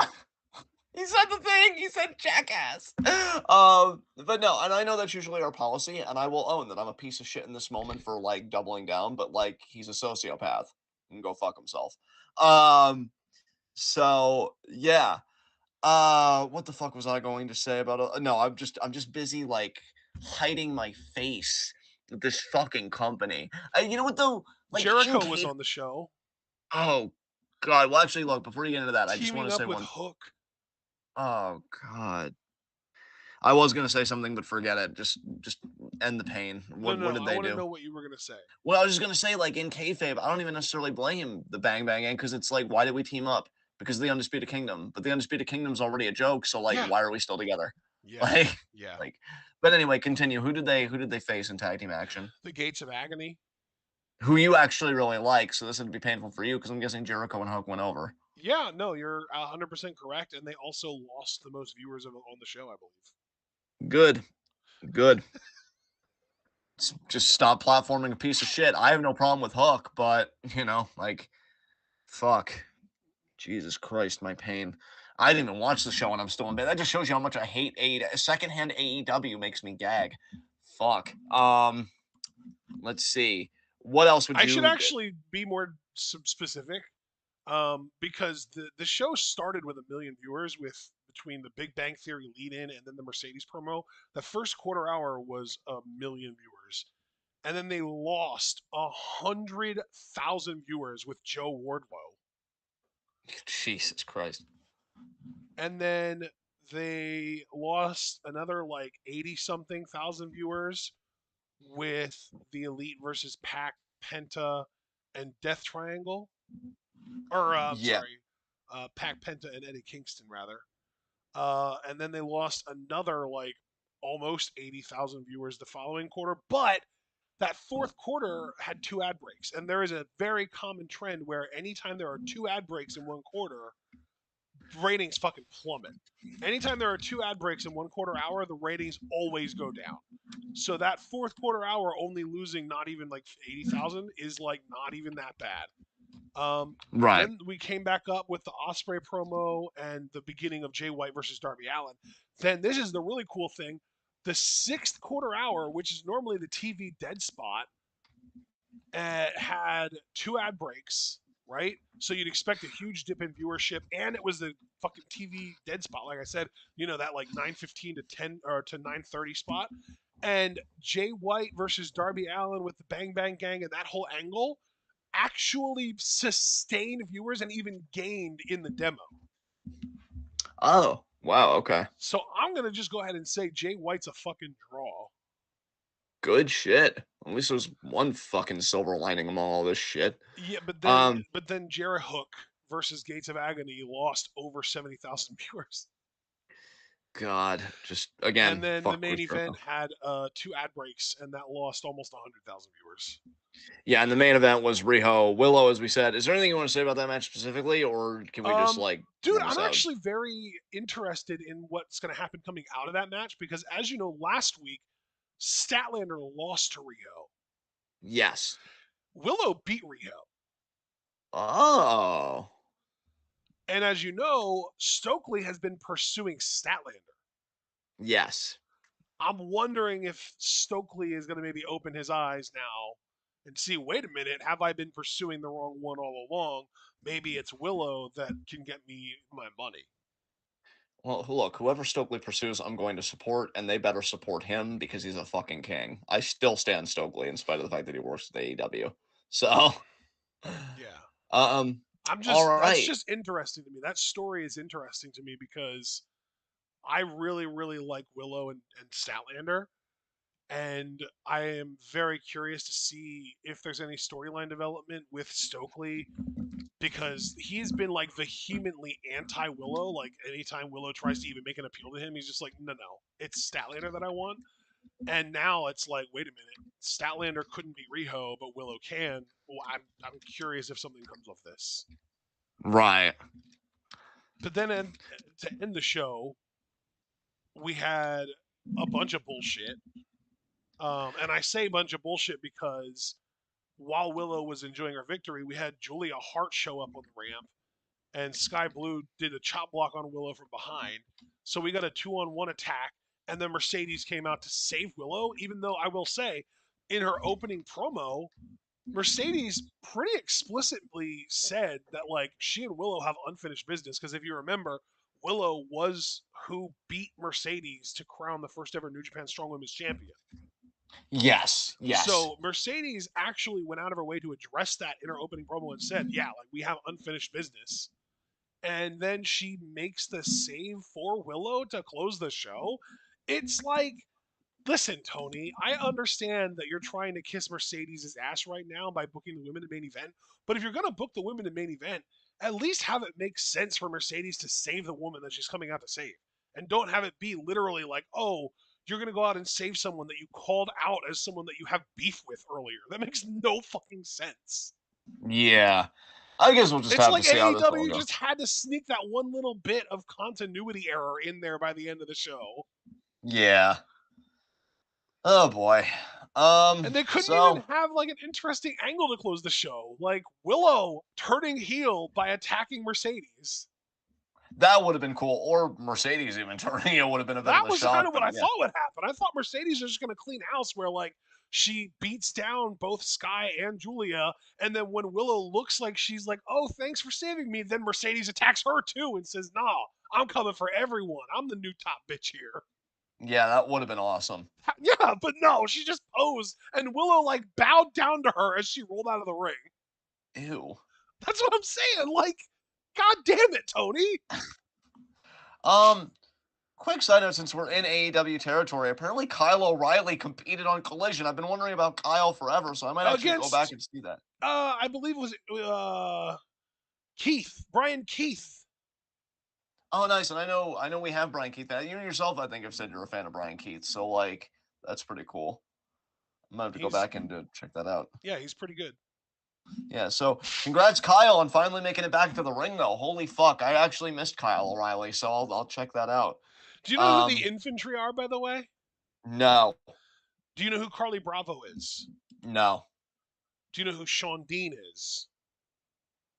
He said the thing. He said jackass. But no, and I know that's usually our policy, and I will own that I'm a piece of shit in this moment for like doubling down. But like, he's a sociopath. He can go fuck himself. So yeah. What the fuck was I going to say about it? No, I'm just busy like hiding my face with this fucking company. You know what though? Like in Jericho was case. on the show, Oh God. Well, actually, look. Before you get into that, I just want teaming to say up with one. Hook. Oh God. I was gonna say something, but forget it. Just end the pain. What No. did I they want to do? know what you were gonna say. Well, I was just gonna say, like in kayfabe, I don't even necessarily blame the Bang Bang Gang because it's like, why did we team up? Because of the Undisputed Kingdom, but the Undisputed Kingdom's already a joke. So like, Yeah, why are we still together? yeah, Like, yeah. like. But anyway, continue. Who did they face in tag team action? The Gates of Agony. Who you actually really like? So this would be painful for you because I'm guessing Jericho and Hook went over. Yeah, no, you're 100% correct, and they also lost the most viewers on the show, I believe. Good, good. Just stop platforming a piece of shit. I have no problem with Hook, but like, fuck. Jesus Christ, my pain. I didn't even watch the show and I'm still in bed. That just shows you how much I hate AEW. Secondhand AEW makes me gag. Fuck. Let's see. What else would I should you? actually be more specific, because the show started with 1 million viewers with between the Big Bang Theory lead in and then the Mercedes promo. The first quarter hour was 1 million viewers, and then they lost 100,000 viewers with Joe Wardlow, Jesus Christ. and then they lost another like 80 something thousand viewers with the Elite versus Pac, Penta, and Death Triangle. Or Yeah. sorry, Pac, Penta, and Eddie Kingston rather. And then they lost another like almost 80,000 viewers the following quarter. But that fourth quarter had 2 ad breaks, and there is a very common trend where anytime there are 2 ad breaks in one quarter, ratings fucking plummet. Anytime there are 2 ad breaks in one quarter hour, the ratings always go down. So that fourth quarter hour only losing not even like 80,000 is like not even that bad. Right. Then we came back up with the Osprey promo and the beginning of Jay White versus Darby Allin. Then this is the really cool thing. The sixth quarter hour, which is normally the TV dead spot, had 2 ad breaks, right? So you'd expect a huge dip in viewership, and it was the fucking TV dead spot. Like I said, that like 9:15 to 10 or to 9:30 spot. And Jay White versus Darby Allin with the Bang Bang Gang and that whole angle actually sustained viewers and even gained in the demo. Oh, wow, okay. So I'm gonna just go ahead and say Jay White's a fucking draw. Good shit. At least there's one fucking silver lining among all this shit. Yeah, Um, but then Jarrett Hook versus Gates of Agony lost over 70,000 viewers. God, just And again, then the fuck main Chris event Jericho. had 2 ad breaks, and that lost almost 100,000 viewers. Yeah, and the main event was Riho Willow, as we said. Is there anything you want to say about that match specifically, or can we just like Dude, run this I'm out? actually very interested in what's going to happen coming out of that match because, as you know, last week Statlander lost to Rio. Yes. Willow beat Rio, Oh, and as you know, Stokely has been pursuing Statlander. yes. I'm wondering if Stokely is going to maybe open his eyes now and see, wait a minute, have I been pursuing the wrong one all along? Maybe it's Willow that can get me my money. Well, look, whoever Stokely pursues, I'm going to support, and they better support him because he's a fucking king. I still stand Stokely in spite of the fact that he works at AEW. So, Yeah. um, all That's right. just interesting to me. That story is interesting to me because I really, really like Willow and Statlander. And I am very curious to see if there's any storyline development with Stokely because he's been like vehemently anti Willow. Like anytime Willow tries to even make an appeal to him, he's just like, no, it's Statlander that I want. And now it's like, wait a minute, Statlander couldn't beat Riho, but Willow can. Well, I'm curious if something comes of this. Right. But then to end the show, we had a bunch of bullshit. And I say bunch of bullshit because while Willow was enjoying her victory, we had Julia Hart show up on the ramp, and Sky Blue did a chop block on Willow from behind. So we got a 2-on-1 attack, and then Mercedes came out to save Willow, even though I will say, in her opening promo, Mercedes pretty explicitly said that like she and Willow have unfinished business because if you remember, Willow was who beat Mercedes to crown the first ever New Japan Strong Women's Champion. Yes. Yes. So Mercedes actually went out of her way to address that in her opening promo and said, "Yeah, like we have unfinished business." And then she makes the save for Willow to close the show. It's like, listen, Tony, I understand that you're trying to kiss Mercedes' ass right now by booking the women in main event, but if you're going to book the women in main event, at least have it make sense for Mercedes to save the woman that she's coming out to save. And don't have it be literally like, oh, you're going to go out and save someone that you called out as someone that you have beef with earlier. That makes no fucking sense. Yeah. I guess we'll just It's have to like see how this all AEW goes. just had to sneak that one little bit of continuity error in there by the end of the show. Yeah. Oh boy. And they couldn't even So have like an interesting angle to close the show. Like Willow turning heel by attacking Mercedes. that would have been cool. Or Mercedes even turning it would have been a bit That of a was kind shock, of what but I yeah. thought would happen. I thought Mercedes was just going to clean house where like she beats down both Sky and Julia. And then when Willow looks like she's like, oh, thanks for saving me, then Mercedes attacks her too and says, nah, I'm coming for everyone. I'm the new top bitch here. Yeah, that would have been awesome. Yeah, but no, she just posed and Willow like bowed down to her as she rolled out of the ring. Ew. That's what I'm saying. Like, god damn it, Tony. Um, quick side note since we're in AEW territory, apparently Kyle O'Reilly competed on Collision. I've been wondering about Kyle forever, so I might actually go back Against and see that. I believe it was Keith. Brian Keith. Oh, nice. And I know we have Brian Keith. You yourself, I think, have said you're a fan of Brian Keith. So like that's pretty cool. I'm gonna have to go He's back and check that out. yeah, he's pretty good. Yeah, so congrats, Kyle, on finally making it back to the ring though. Holy fuck. I actually missed Kyle O'Reilly, so I'll check that out. Do you know who the Um infantry are, by the way? no. Do you know who Carly Bravo is? No. Do you know who Sean Dean is?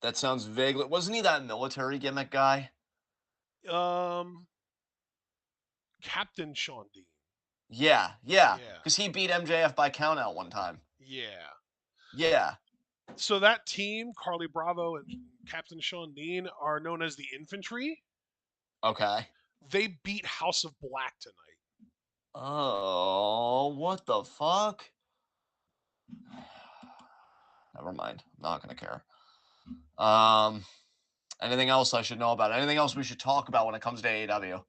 That sounds vaguely wasn't he that military gimmick guy? Um, Captain Sean Dean. Yeah, yeah. Yeah, Because he beat MJF by countout one time. yeah. Yeah. So that team, Carly Bravo and Captain Sean Dean, are known as the infantry. Okay. They beat House of Black tonight. Oh, what the fuck? Never mind. I'm not gonna care. Um, anything else I should know about? Anything else we should talk about when it comes to AEW?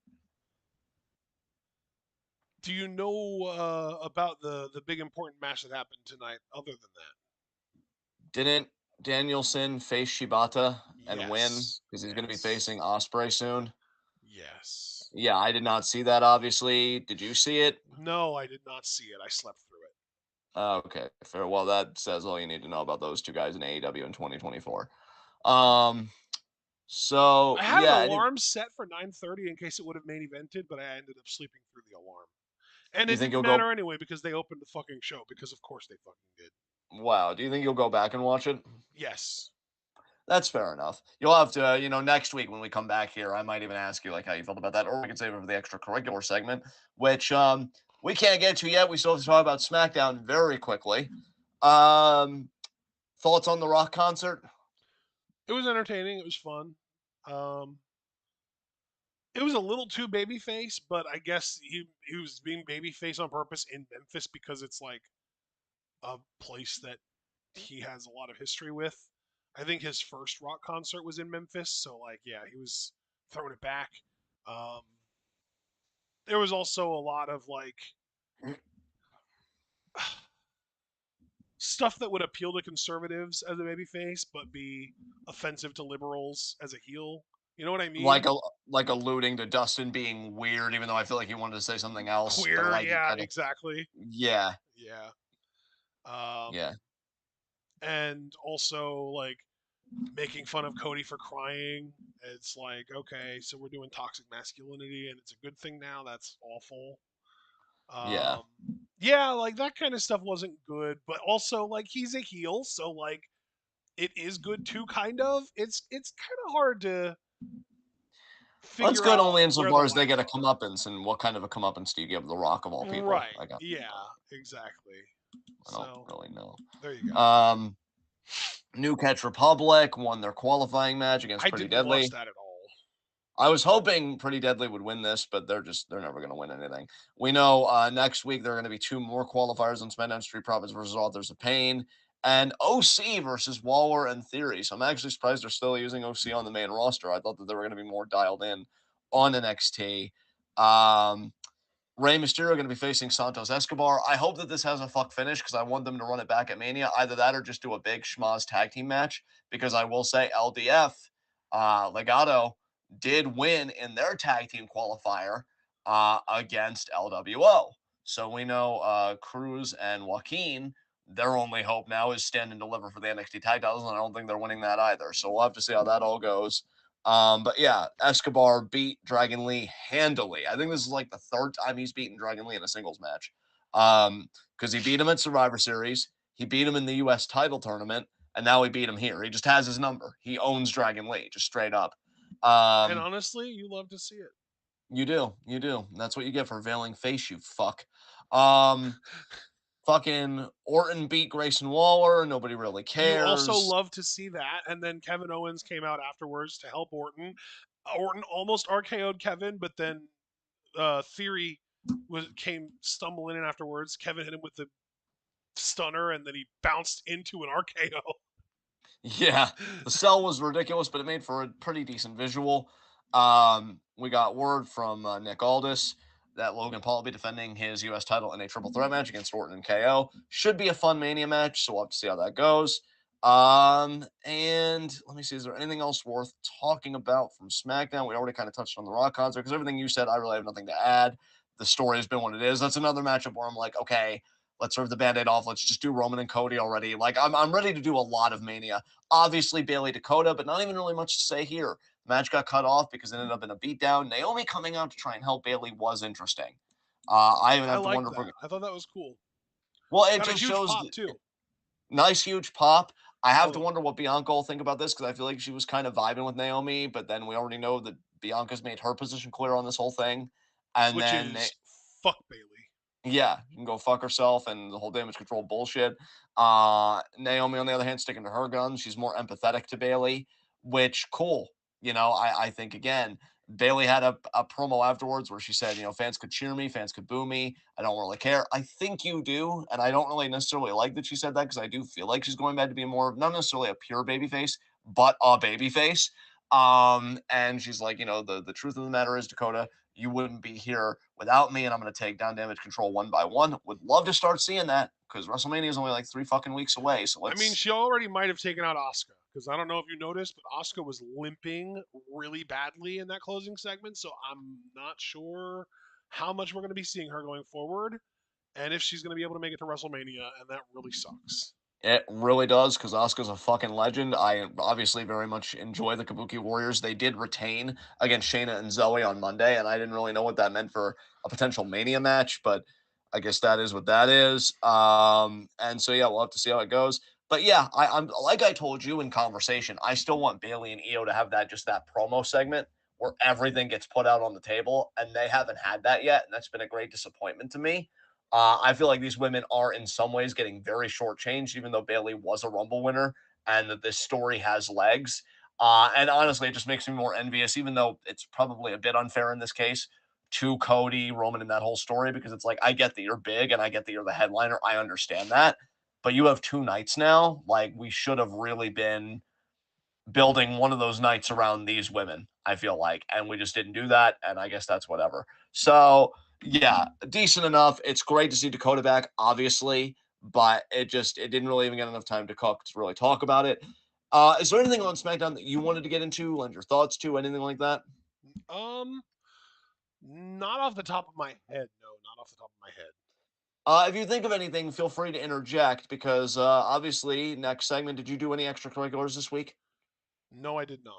Do you know about the big important match that happened tonight? Other than that, Didn't Danielson face Shibata and win yes, because he's going to be yes, facing Osprey soon? yes. Yeah, I did not see that. Obviously, did you see it? No, I did not see it. I slept through it. Okay, fair. Well, that says all you need to know about those two guys in AEW in 2024. Um, I so had an yeah, alarm set for 9:30 in case it would have main evented, but I ended up sleeping through the alarm. And you it think didn't you'll go? matter anyway because they opened the fucking show because of course they fucking did. Wow, do you think you'll go back and watch it? Yes. That's fair enough. You'll have to, next week when we come back here, I might even ask you like how you felt about that, or we can save it for the extracurricular segment, which we can't get to yet. We still have to talk about SmackDown very quickly. Um, thoughts on the Rock concert? It was entertaining, it was fun. Um it was a little too babyface, but I guess he was being babyface on purpose in Memphis because it's like a place that he has a lot of history with. I think his first rock concert was in Memphis, so like yeah, he was throwing it back. Um, there was also a lot of like stuff that would appeal to conservatives as a babyface, but be offensive to liberals as a heel. You know what I Like mean? a like alluding to Dustin being weird, even though I feel like he wanted to say something else, but Queer, like he yeah, kind of, exactly. yeah, Yeah. Um, yeah, and also like making fun of Cody for crying. It's like, okay, so we're doing toxic masculinity and it's a good thing now. That's awful. yeah. Um, yeah, like that kind of stuff wasn't good, but also like he's a heel, so like it is good too, kind of. It's kind of hard to Well, it's figure good out only where the insofar as they lines get a are. comeuppance, and what kind of a comeuppance do you give The Rock of all people? Right. Like, Yeah, exactly. I don't So really know. there you go. Um, New Catch Republic won their qualifying match against I Pretty didn't watch Deadly. that at all. I was hoping Pretty Deadly would win this, but they're never going to win anything. We know next week there are going to be two more qualifiers on SmackDown: Street Profits versus Authors of Pain, and OC versus Waller and Theory. So I'm actually surprised they're still using OC on the main roster. I thought that they were going to be more dialed in on NXT. Um, Rey Mysterio going to be facing Santos Escobar. I hope that this has a fuck finish because I want them to run it back at Mania. Either that or just do a big schmoz tag team match because I will say LDF, Legato, did win in their tag team qualifier against LWO. So we know Cruz and Joaquin, their only hope now is stand and deliver for the NXT tag titles, and I don't think they're winning that either. So we'll have to see how that all goes. But yeah, Escobar beat Dragon Lee handily. I think this is like the third time he's beaten Dragon Lee in a singles match. Because he beat him at Survivor Series, he beat him in the US title tournament, and now he beat him here. He just has his number. He owns Dragon Lee, just straight up. And Um, honestly, you love to see it. you do, you do. That's what you get for veiling face, you fuck. Um, fucking Orton beat Grayson Waller. Nobody really You also cares. love to see that, and then Kevin Owens came out afterwards to help Orton. Orton almost RKO'd Kevin, but then Theory came stumbling in afterwards. Kevin hit him with the stunner, and then he bounced into an RKO. Yeah, the cell was ridiculous, but it made for a pretty decent visual. We got word from Nick Aldis that Logan Paul will be defending his U.S. title in a triple threat match against Orton and KO. Should be a fun Mania match, so we'll have to see how that goes. And let me see, is there anything else worth talking about from SmackDown? We already kind of touched on the Raw concert because everything you said, I really have nothing to add. The story has been what it is. That's another matchup where I'm like, okay, let's rip the band-aid off. Let's just do Roman and Cody already. Like, I'm ready to do a lot of Mania. Obviously, Bailey Dakota, but not even really much to say here. The match got cut off because it ended up in a beatdown. Naomi coming out to try and help Bailey was interesting. I even I have to like wonder if that. we're. I thought that was cool. Well, it Got a just huge shows pop too. nice, huge pop. I have to Totally. wonder what Bianca will think about this because I feel like she was kind of vibing with Naomi, but then we already know that Bianca's made her position clear on this whole thing. And Which then is fuck Bailey. yeah, you can go fuck herself and the whole damage control bullshit. Naomi, on the other hand, sticking to her guns. She's more empathetic to Bailey, which cool. I think again, Bailey had a promo afterwards where she said, fans could cheer me, fans could boo me. I don't really care. I think you do. And I don't really necessarily like that she said that because I do feel like she's going back to be more of not necessarily a pure baby face, but a baby face. And she's like, the truth of the matter is, Dakota, you wouldn't be here without me, and I'm going to take down Damage Control one by one. Would love to start seeing that because WrestleMania is only like 3 fucking weeks away. So I mean, let's. she already might have taken out Asuka because I don't know if you noticed, but Asuka was limping really badly in that closing segment. So I'm not sure how much we're going to be seeing her going forward, and if she's going to be able to make it to WrestleMania, and that really sucks. It really does because Asuka's a fucking legend. I obviously very much enjoy the Kabuki Warriors. They did retain against Shayna and Zoe on Monday, and I didn't really know what that meant for a potential Mania match, but I guess that is what that is. And so yeah, we'll have to see how it goes. But yeah, I'm like I told you in conversation, I still want Bailey and Io to have that promo segment where everything gets put out on the table, and they haven't had that yet, and that's been a great disappointment to me. I feel like these women are in some ways getting very shortchanged, even though Bailey was a Rumble winner and that this story has legs. And honestly, it just makes me more envious, even though it's probably a bit unfair in this case to Cody, Roman, and that whole story, because it's like, I get that you're big and I get that you're the headliner. I understand that. But you have 2 nights now. Like, we should have really been building one of those nights around these women, I feel like. And we just didn't do that. And I guess that's whatever. So, yeah, decent enough. It's great to see Dakota back, obviously, but it didn't really even get enough time to cook to really talk about it. Is there anything on SmackDown that you wanted to get into, lend your thoughts to, anything like that? Um, Not off the top of my head. No, not off the top of my head. If you think of anything, feel free to interject because obviously, next segment, did you do any extracurriculars this week? No, I did not.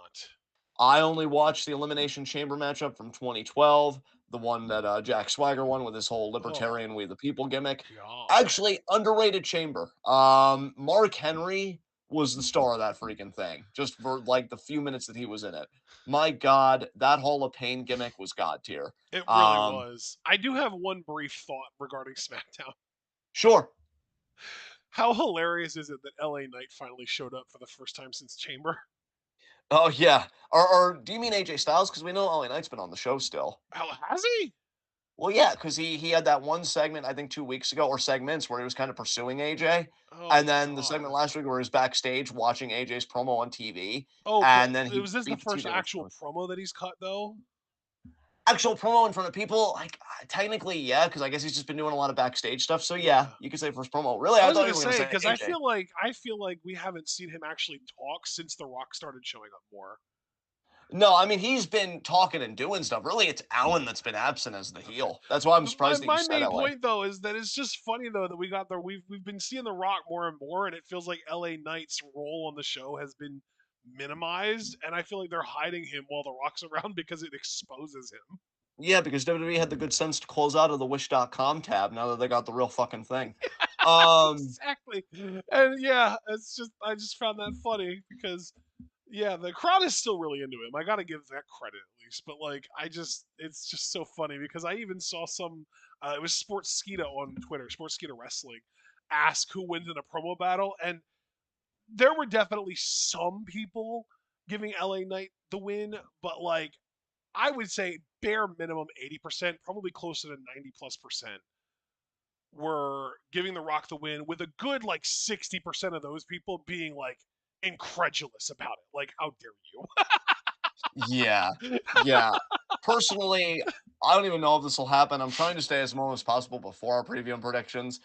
I only watched the Elimination Chamber matchup from 2012, the one that Jack Swagger won with his whole Oh libertarian we the people gimmick. God. Actually, underrated chamber. Mark Henry was the star of that freaking thing, just for like the few minutes that he was in it. My God, that Hall of Pain gimmick was god tier. It really Um, was. I do have one brief thought regarding SmackDown. sure. How hilarious is it that LA Knight finally showed up for the first time since Chamber? Oh yeah. Or do you mean AJ Styles? Because we know LA Knight's been on the show still. How has he? Well, yeah, because he had that one segment I think 2 weeks ago or segments where he was kind of pursuing AJ, Oh and then the segment God. last week where he was backstage watching AJ's promo on TV, Oh, but and then he was this the beat the two first guys. actual promo that he's cut though? Actual promo in front of people, like technically, yeah, because I guess he's just been doing a lot of backstage stuff. So yeah, Yeah. you could say first promo. Really, I I was thought gonna you were gonna say say because AJ. I feel like we haven't seen him actually talk since The Rock started showing up more. No, I mean he's been talking and doing stuff. Really, it's Allen that's been absent as the Okay. heel. That's why I'm My surprised that you my said main LA. point though is that it's just funny though that we got there. We've been seeing The Rock more and more, and it feels like LA Knight's role on the show has been minimized, and I feel like they're hiding him while The Rock's around because it exposes him. Yeah, because WWE had the good sense to close out of the Wish.com tab now that they got the real fucking thing. Um, Exactly. And yeah, it's just I just found that funny because yeah, the crowd is still really into him. I got to give that credit at least. But like I just it's just so funny because I even saw some it was Sports Skeeta on Twitter, Sports Skeeta Wrestling ask who wins in a promo battle and there were definitely some people giving LA Knight the win, but like I would say bare minimum 80%, probably closer to 90 plus percent were giving The Rock the win, with a good like 60% of those people being like incredulous about it. Like, how dare yeah, you? yeah. Personally, I don't even know if this will happen. I'm trying to stay as small as possible before our preview and predictions,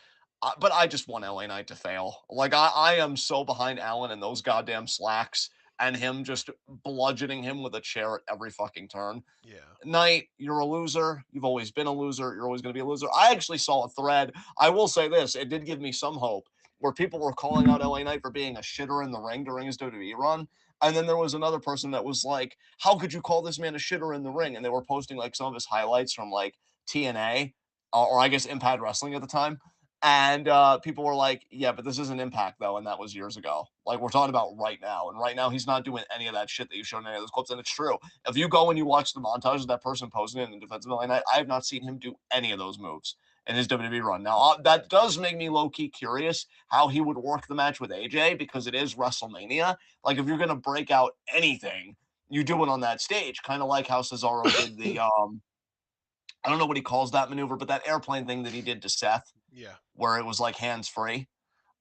but I just want LA Knight to fail. Like, I am so behind Allen and those goddamn slacks and him just bludgeoning him with a chair at every fucking turn. Yeah. Knight, you're a loser. You've always been a loser. You're always going to be a loser. I actually saw a thread. I will say this: it did give me some hope where people were calling out LA Knight for being a shitter in the ring during his WWE run. And then there was another person that was like, "How could you call this man a shitter in the ring?" And they were posting like some of his highlights from like TNA or I guess Impact Wrestling at the time. And people were like, "Yeah, but this isn't Impact though," and that was years ago. Like we're talking about right now, and right now he's not doing any of that shit that you've shown in any of those clips, and it's true. If you go and you watch the montage of that person posing in the defensive line, I have not seen him do any of those moves in his WWE run. Now, that does make me low key curious how he would work the match with AJ because it is WrestleMania. Like, if you're going to break out anything, you do it on that stage, kind of like how Cesaro did the I don't know what he calls that maneuver, but that airplane thing that he did to Seth, Yeah. where it was like hands free.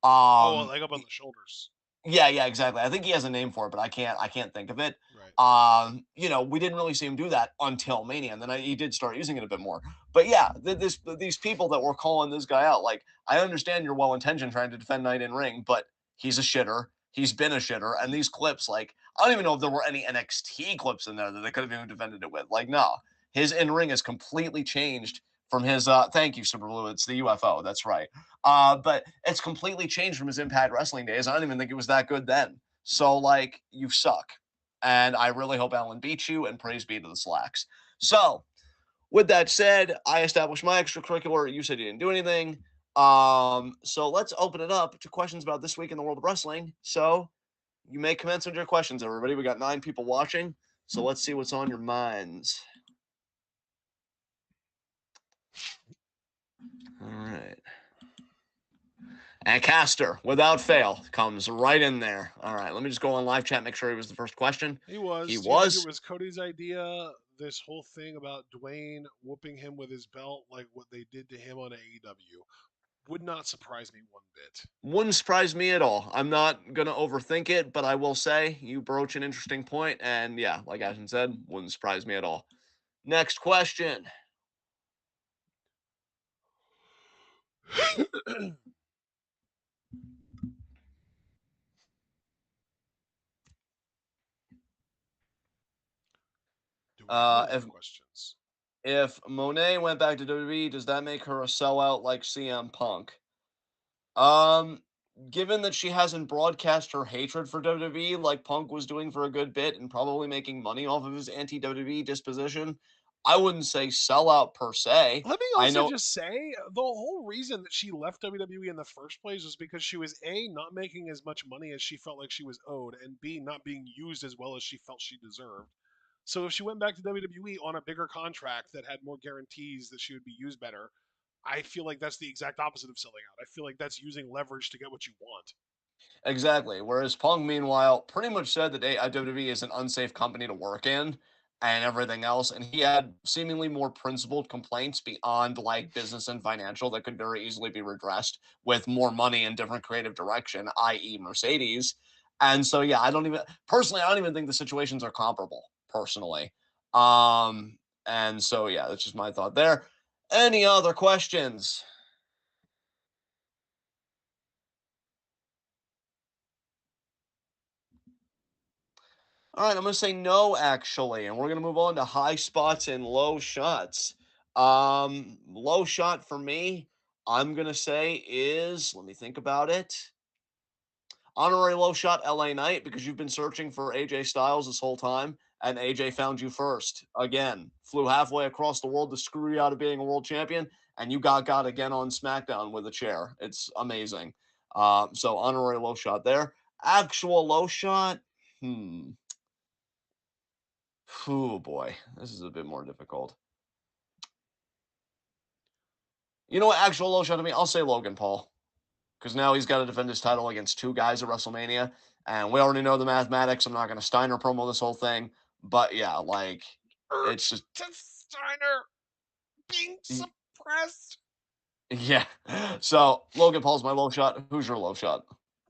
Oh, Um, like up on the shoulders. yeah, yeah, exactly. I think he has a name for it, but I can't think of it. Right. We didn't really see him do that until Mania, and then he did start using it a bit more. But yeah, these people that were calling this guy out, like, I understand you're well intentioned trying to defend Knight in ring, but he's a shitter. He's been a shitter, and these clips, like, I don't even know if there were any NXT clips in there that they could have even defended it with. Like, no, his in ring has completely changed from his. Thank you, Super Blue. It's the UFO. That's right. But it's completely changed from his Impact Wrestling days. I don't even think it was that good then. So, like, you suck. And I really hope Alan beats you, and praise be to the Slacks. So, with that said, I established my extracurricular. You said you didn't do anything. So let's open it up to questions about this week in the world of wrestling. So you may commence with your questions, everybody. We got 9 people watching. So let's see what's on your minds. All right. And Caster, without fail, comes right in there. All right, let me just go on live chat, make sure he was the first question. He was. He Do you think it was. was Cody's idea? This whole thing about Dwayne whooping him with his belt, like what they did to him on AEW, would not surprise me one bit. Wouldn't surprise me at all. I'm not going to overthink it, but I will say you broach an interesting point, and yeah, like Ashton said, wouldn't surprise me at all. Next question. Do we have any more If questions? Monet went back to WWE, does that make her a sellout like CM Punk? Um, Given that she hasn't broadcast her hatred for WWE like Punk was doing for a good bit and probably making money off of his anti-WWE disposition, I wouldn't say sellout per se. Let me I also know just say the whole reason that she left WWE in the first place was because she was A, not making as much money as she felt like she was owed, and B, not being used as well as she felt she deserved. So if she went back to WWE on a bigger contract that had more guarantees that she would be used better, I feel like that's the exact opposite of selling out. I feel like that's using leverage to get what you want. exactly. Whereas Punk, meanwhile, pretty much said that WWE is an unsafe company to work in and everything else. And he had seemingly more principled complaints beyond like business and financial that could very easily be redressed with more money and different creative direction, i.e., Mercedes. And so, yeah, I don't even think the situations are comparable personally. And so, yeah, that's just my thought there. Any other questions? All right, I'm going to say no, actually, and we're going to move on to high spots and low shots. Low shot for me, I'm going to say is, let me think about it. Honorary low shot LA Knight because you've been searching for AJ Styles this whole time, and AJ found you first. Again, flew halfway across the world to screw you out of being a world champion, and you got again on SmackDown with a chair. It's amazing. So honorary low shot there. Actual low shot, hmm. Oh boy, this is a bit more difficult. You know what? Actual low shot to me, I'll say Logan Paul because now he's got to defend his title against 2 guys at WrestleMania, and we already know the mathematics. I'm not going to Steiner promo this whole thing, but yeah, like it's Urge just to Steiner being suppressed. yeah. So Logan Paul's my low shot. Who's your low shot?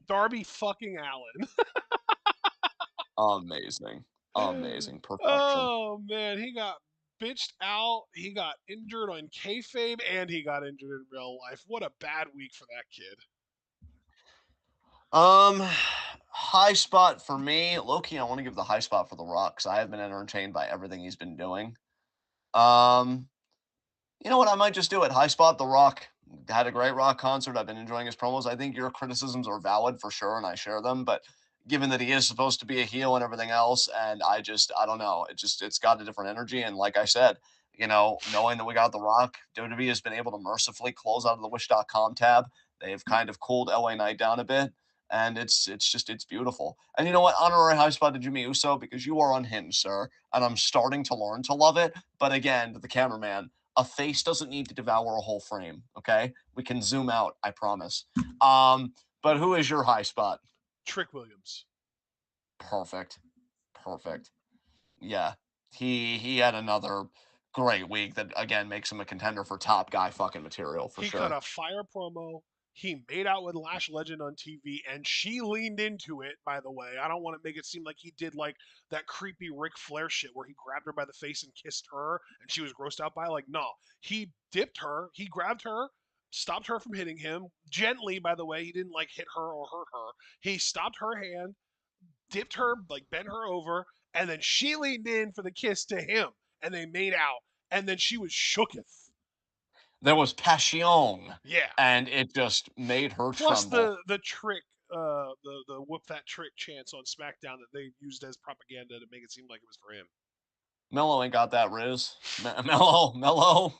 Darby fucking Allen. Amazing, amazing perfection. Oh man, he got bitched out. He got injured on kayfabe, and he got injured in real life. What a bad week for that kid. High spot for me, Loki. I want to give the high spot for The Rock because I have been entertained by everything he's been doing. Um, You know what? I might just do it. High spot The Rock. Had a great Rock concert. I've been enjoying his promos. I think your criticisms are valid for sure, and I share them. But given that he is supposed to be a heel and everything else, and I don't know. It's got a different energy. And like I said, knowing that we got The Rock, WWE has been able to mercifully close out of the Wish.com tab. They've kind of cooled LA Knight down a bit. And it's beautiful. And you know what? Honorary high spot to Jimmy Uso because you are unhinged, sir. And I'm starting to learn to love it. But again, to the cameraman, a face doesn't need to devour a whole frame. Okay, we can zoom out. I promise. But who is your high spot? Trick Williams. Perfect, perfect. yeah, he had another great week that again makes him a contender for top guy fucking material for He cut sure. a fire promo. He made out with Lash Legend on TV, and she leaned into it. By the way, I don't want to make it seem like he did like that creepy Ric Flair shit where he grabbed her by the face and kissed her, and she was grossed out by it. Like, no, he dipped her. He grabbed her, stopped her from hitting him gently. By the way, he didn't like hit her or hurt her. He stopped her hand, dipped her, like bent her over, and then she leaned in for the kiss to him, and they made out, and then she was shooketh. There was passion, Yeah. and it just made her Plus tremble. the trick, the whoop that trick chance on SmackDown that they used as propaganda to make it seem like it was for him. Mello ain't got that Riz. Mello,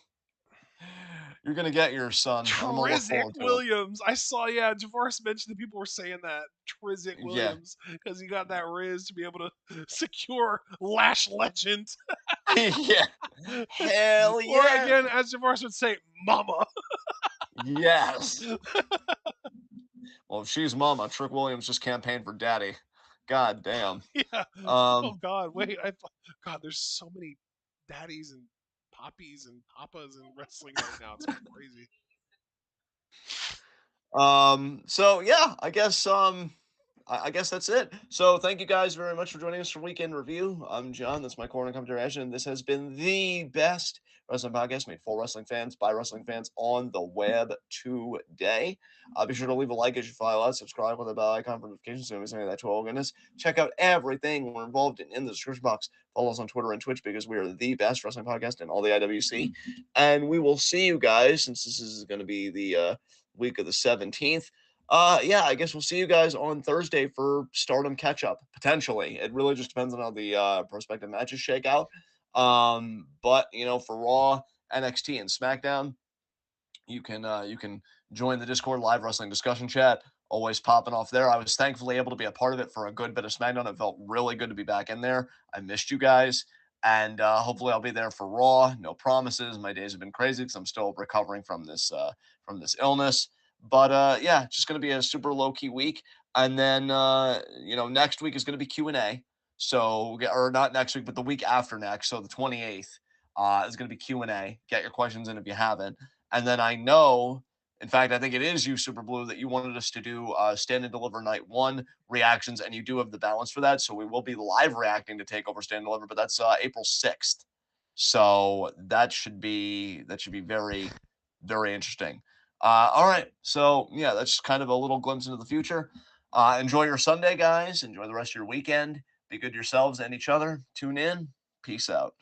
you're gonna get your son. I'm gonna look Trizick forward to it. Williams. I saw, yeah, Javaris mentioned that people were saying that. Trizick Yeah, Williams, because he got that Riz to be able to secure Lash Legend. yeah, hell Or yeah, again, as Javaris would say, Mama. yes. Well, if she's mama, Trick Williams just campaigned for daddy. God damn. Yeah. Oh Um, God, wait. God, there's so many daddies and poppies and papas in wrestling right now. It's crazy. So yeah, I guess that's it. So thank you guys very much for joining us for Weekend Review. I'm John, that's my corner commentary action, and this has been the best wrestling podcast made for wrestling fans by wrestling fans on the web today. Be sure to leave a like as you follow us, subscribe with the bell icon for notifications so you don't miss any of that 12 goodness. Check out everything we're involved in the description box. Follow us on Twitter and Twitch because we are the best wrestling podcast in all the IWC. And we will see you guys, since this is going to be the week of the 17th. Yeah, I guess we'll see you guys on Thursday for Stardom catch up. Potentially, it really just depends on how the prospective matches shake out. But for Raw, NXT, and SmackDown, you can join the Discord live wrestling discussion chat. Always popping off there. I was thankfully able to be a part of it for a good bit of SmackDown. It felt really good to be back in there. I missed you guys, and hopefully I'll be there for Raw. No promises. My days have been crazy because I'm still recovering from this illness. But yeah, just gonna be a super low key week, and then next week is gonna be Q&A. So, or not next week, but the week after next. So the 28th is gonna be Q&A. Get your questions in if you haven't. And then I know, in fact, I think it is you, Super Blue, that you wanted us to do Stand and Deliver Night 1 reactions, and you do have the balance for that. So we will be live reacting to Takeover Stand and Deliver, but that's April 6th. So that should be very, very interesting. All right. So yeah, that's kind of a little glimpse into the future. Enjoy your Sunday, guys. Enjoy the rest of your weekend. Be good to yourselves and each other. Tune in. Peace out.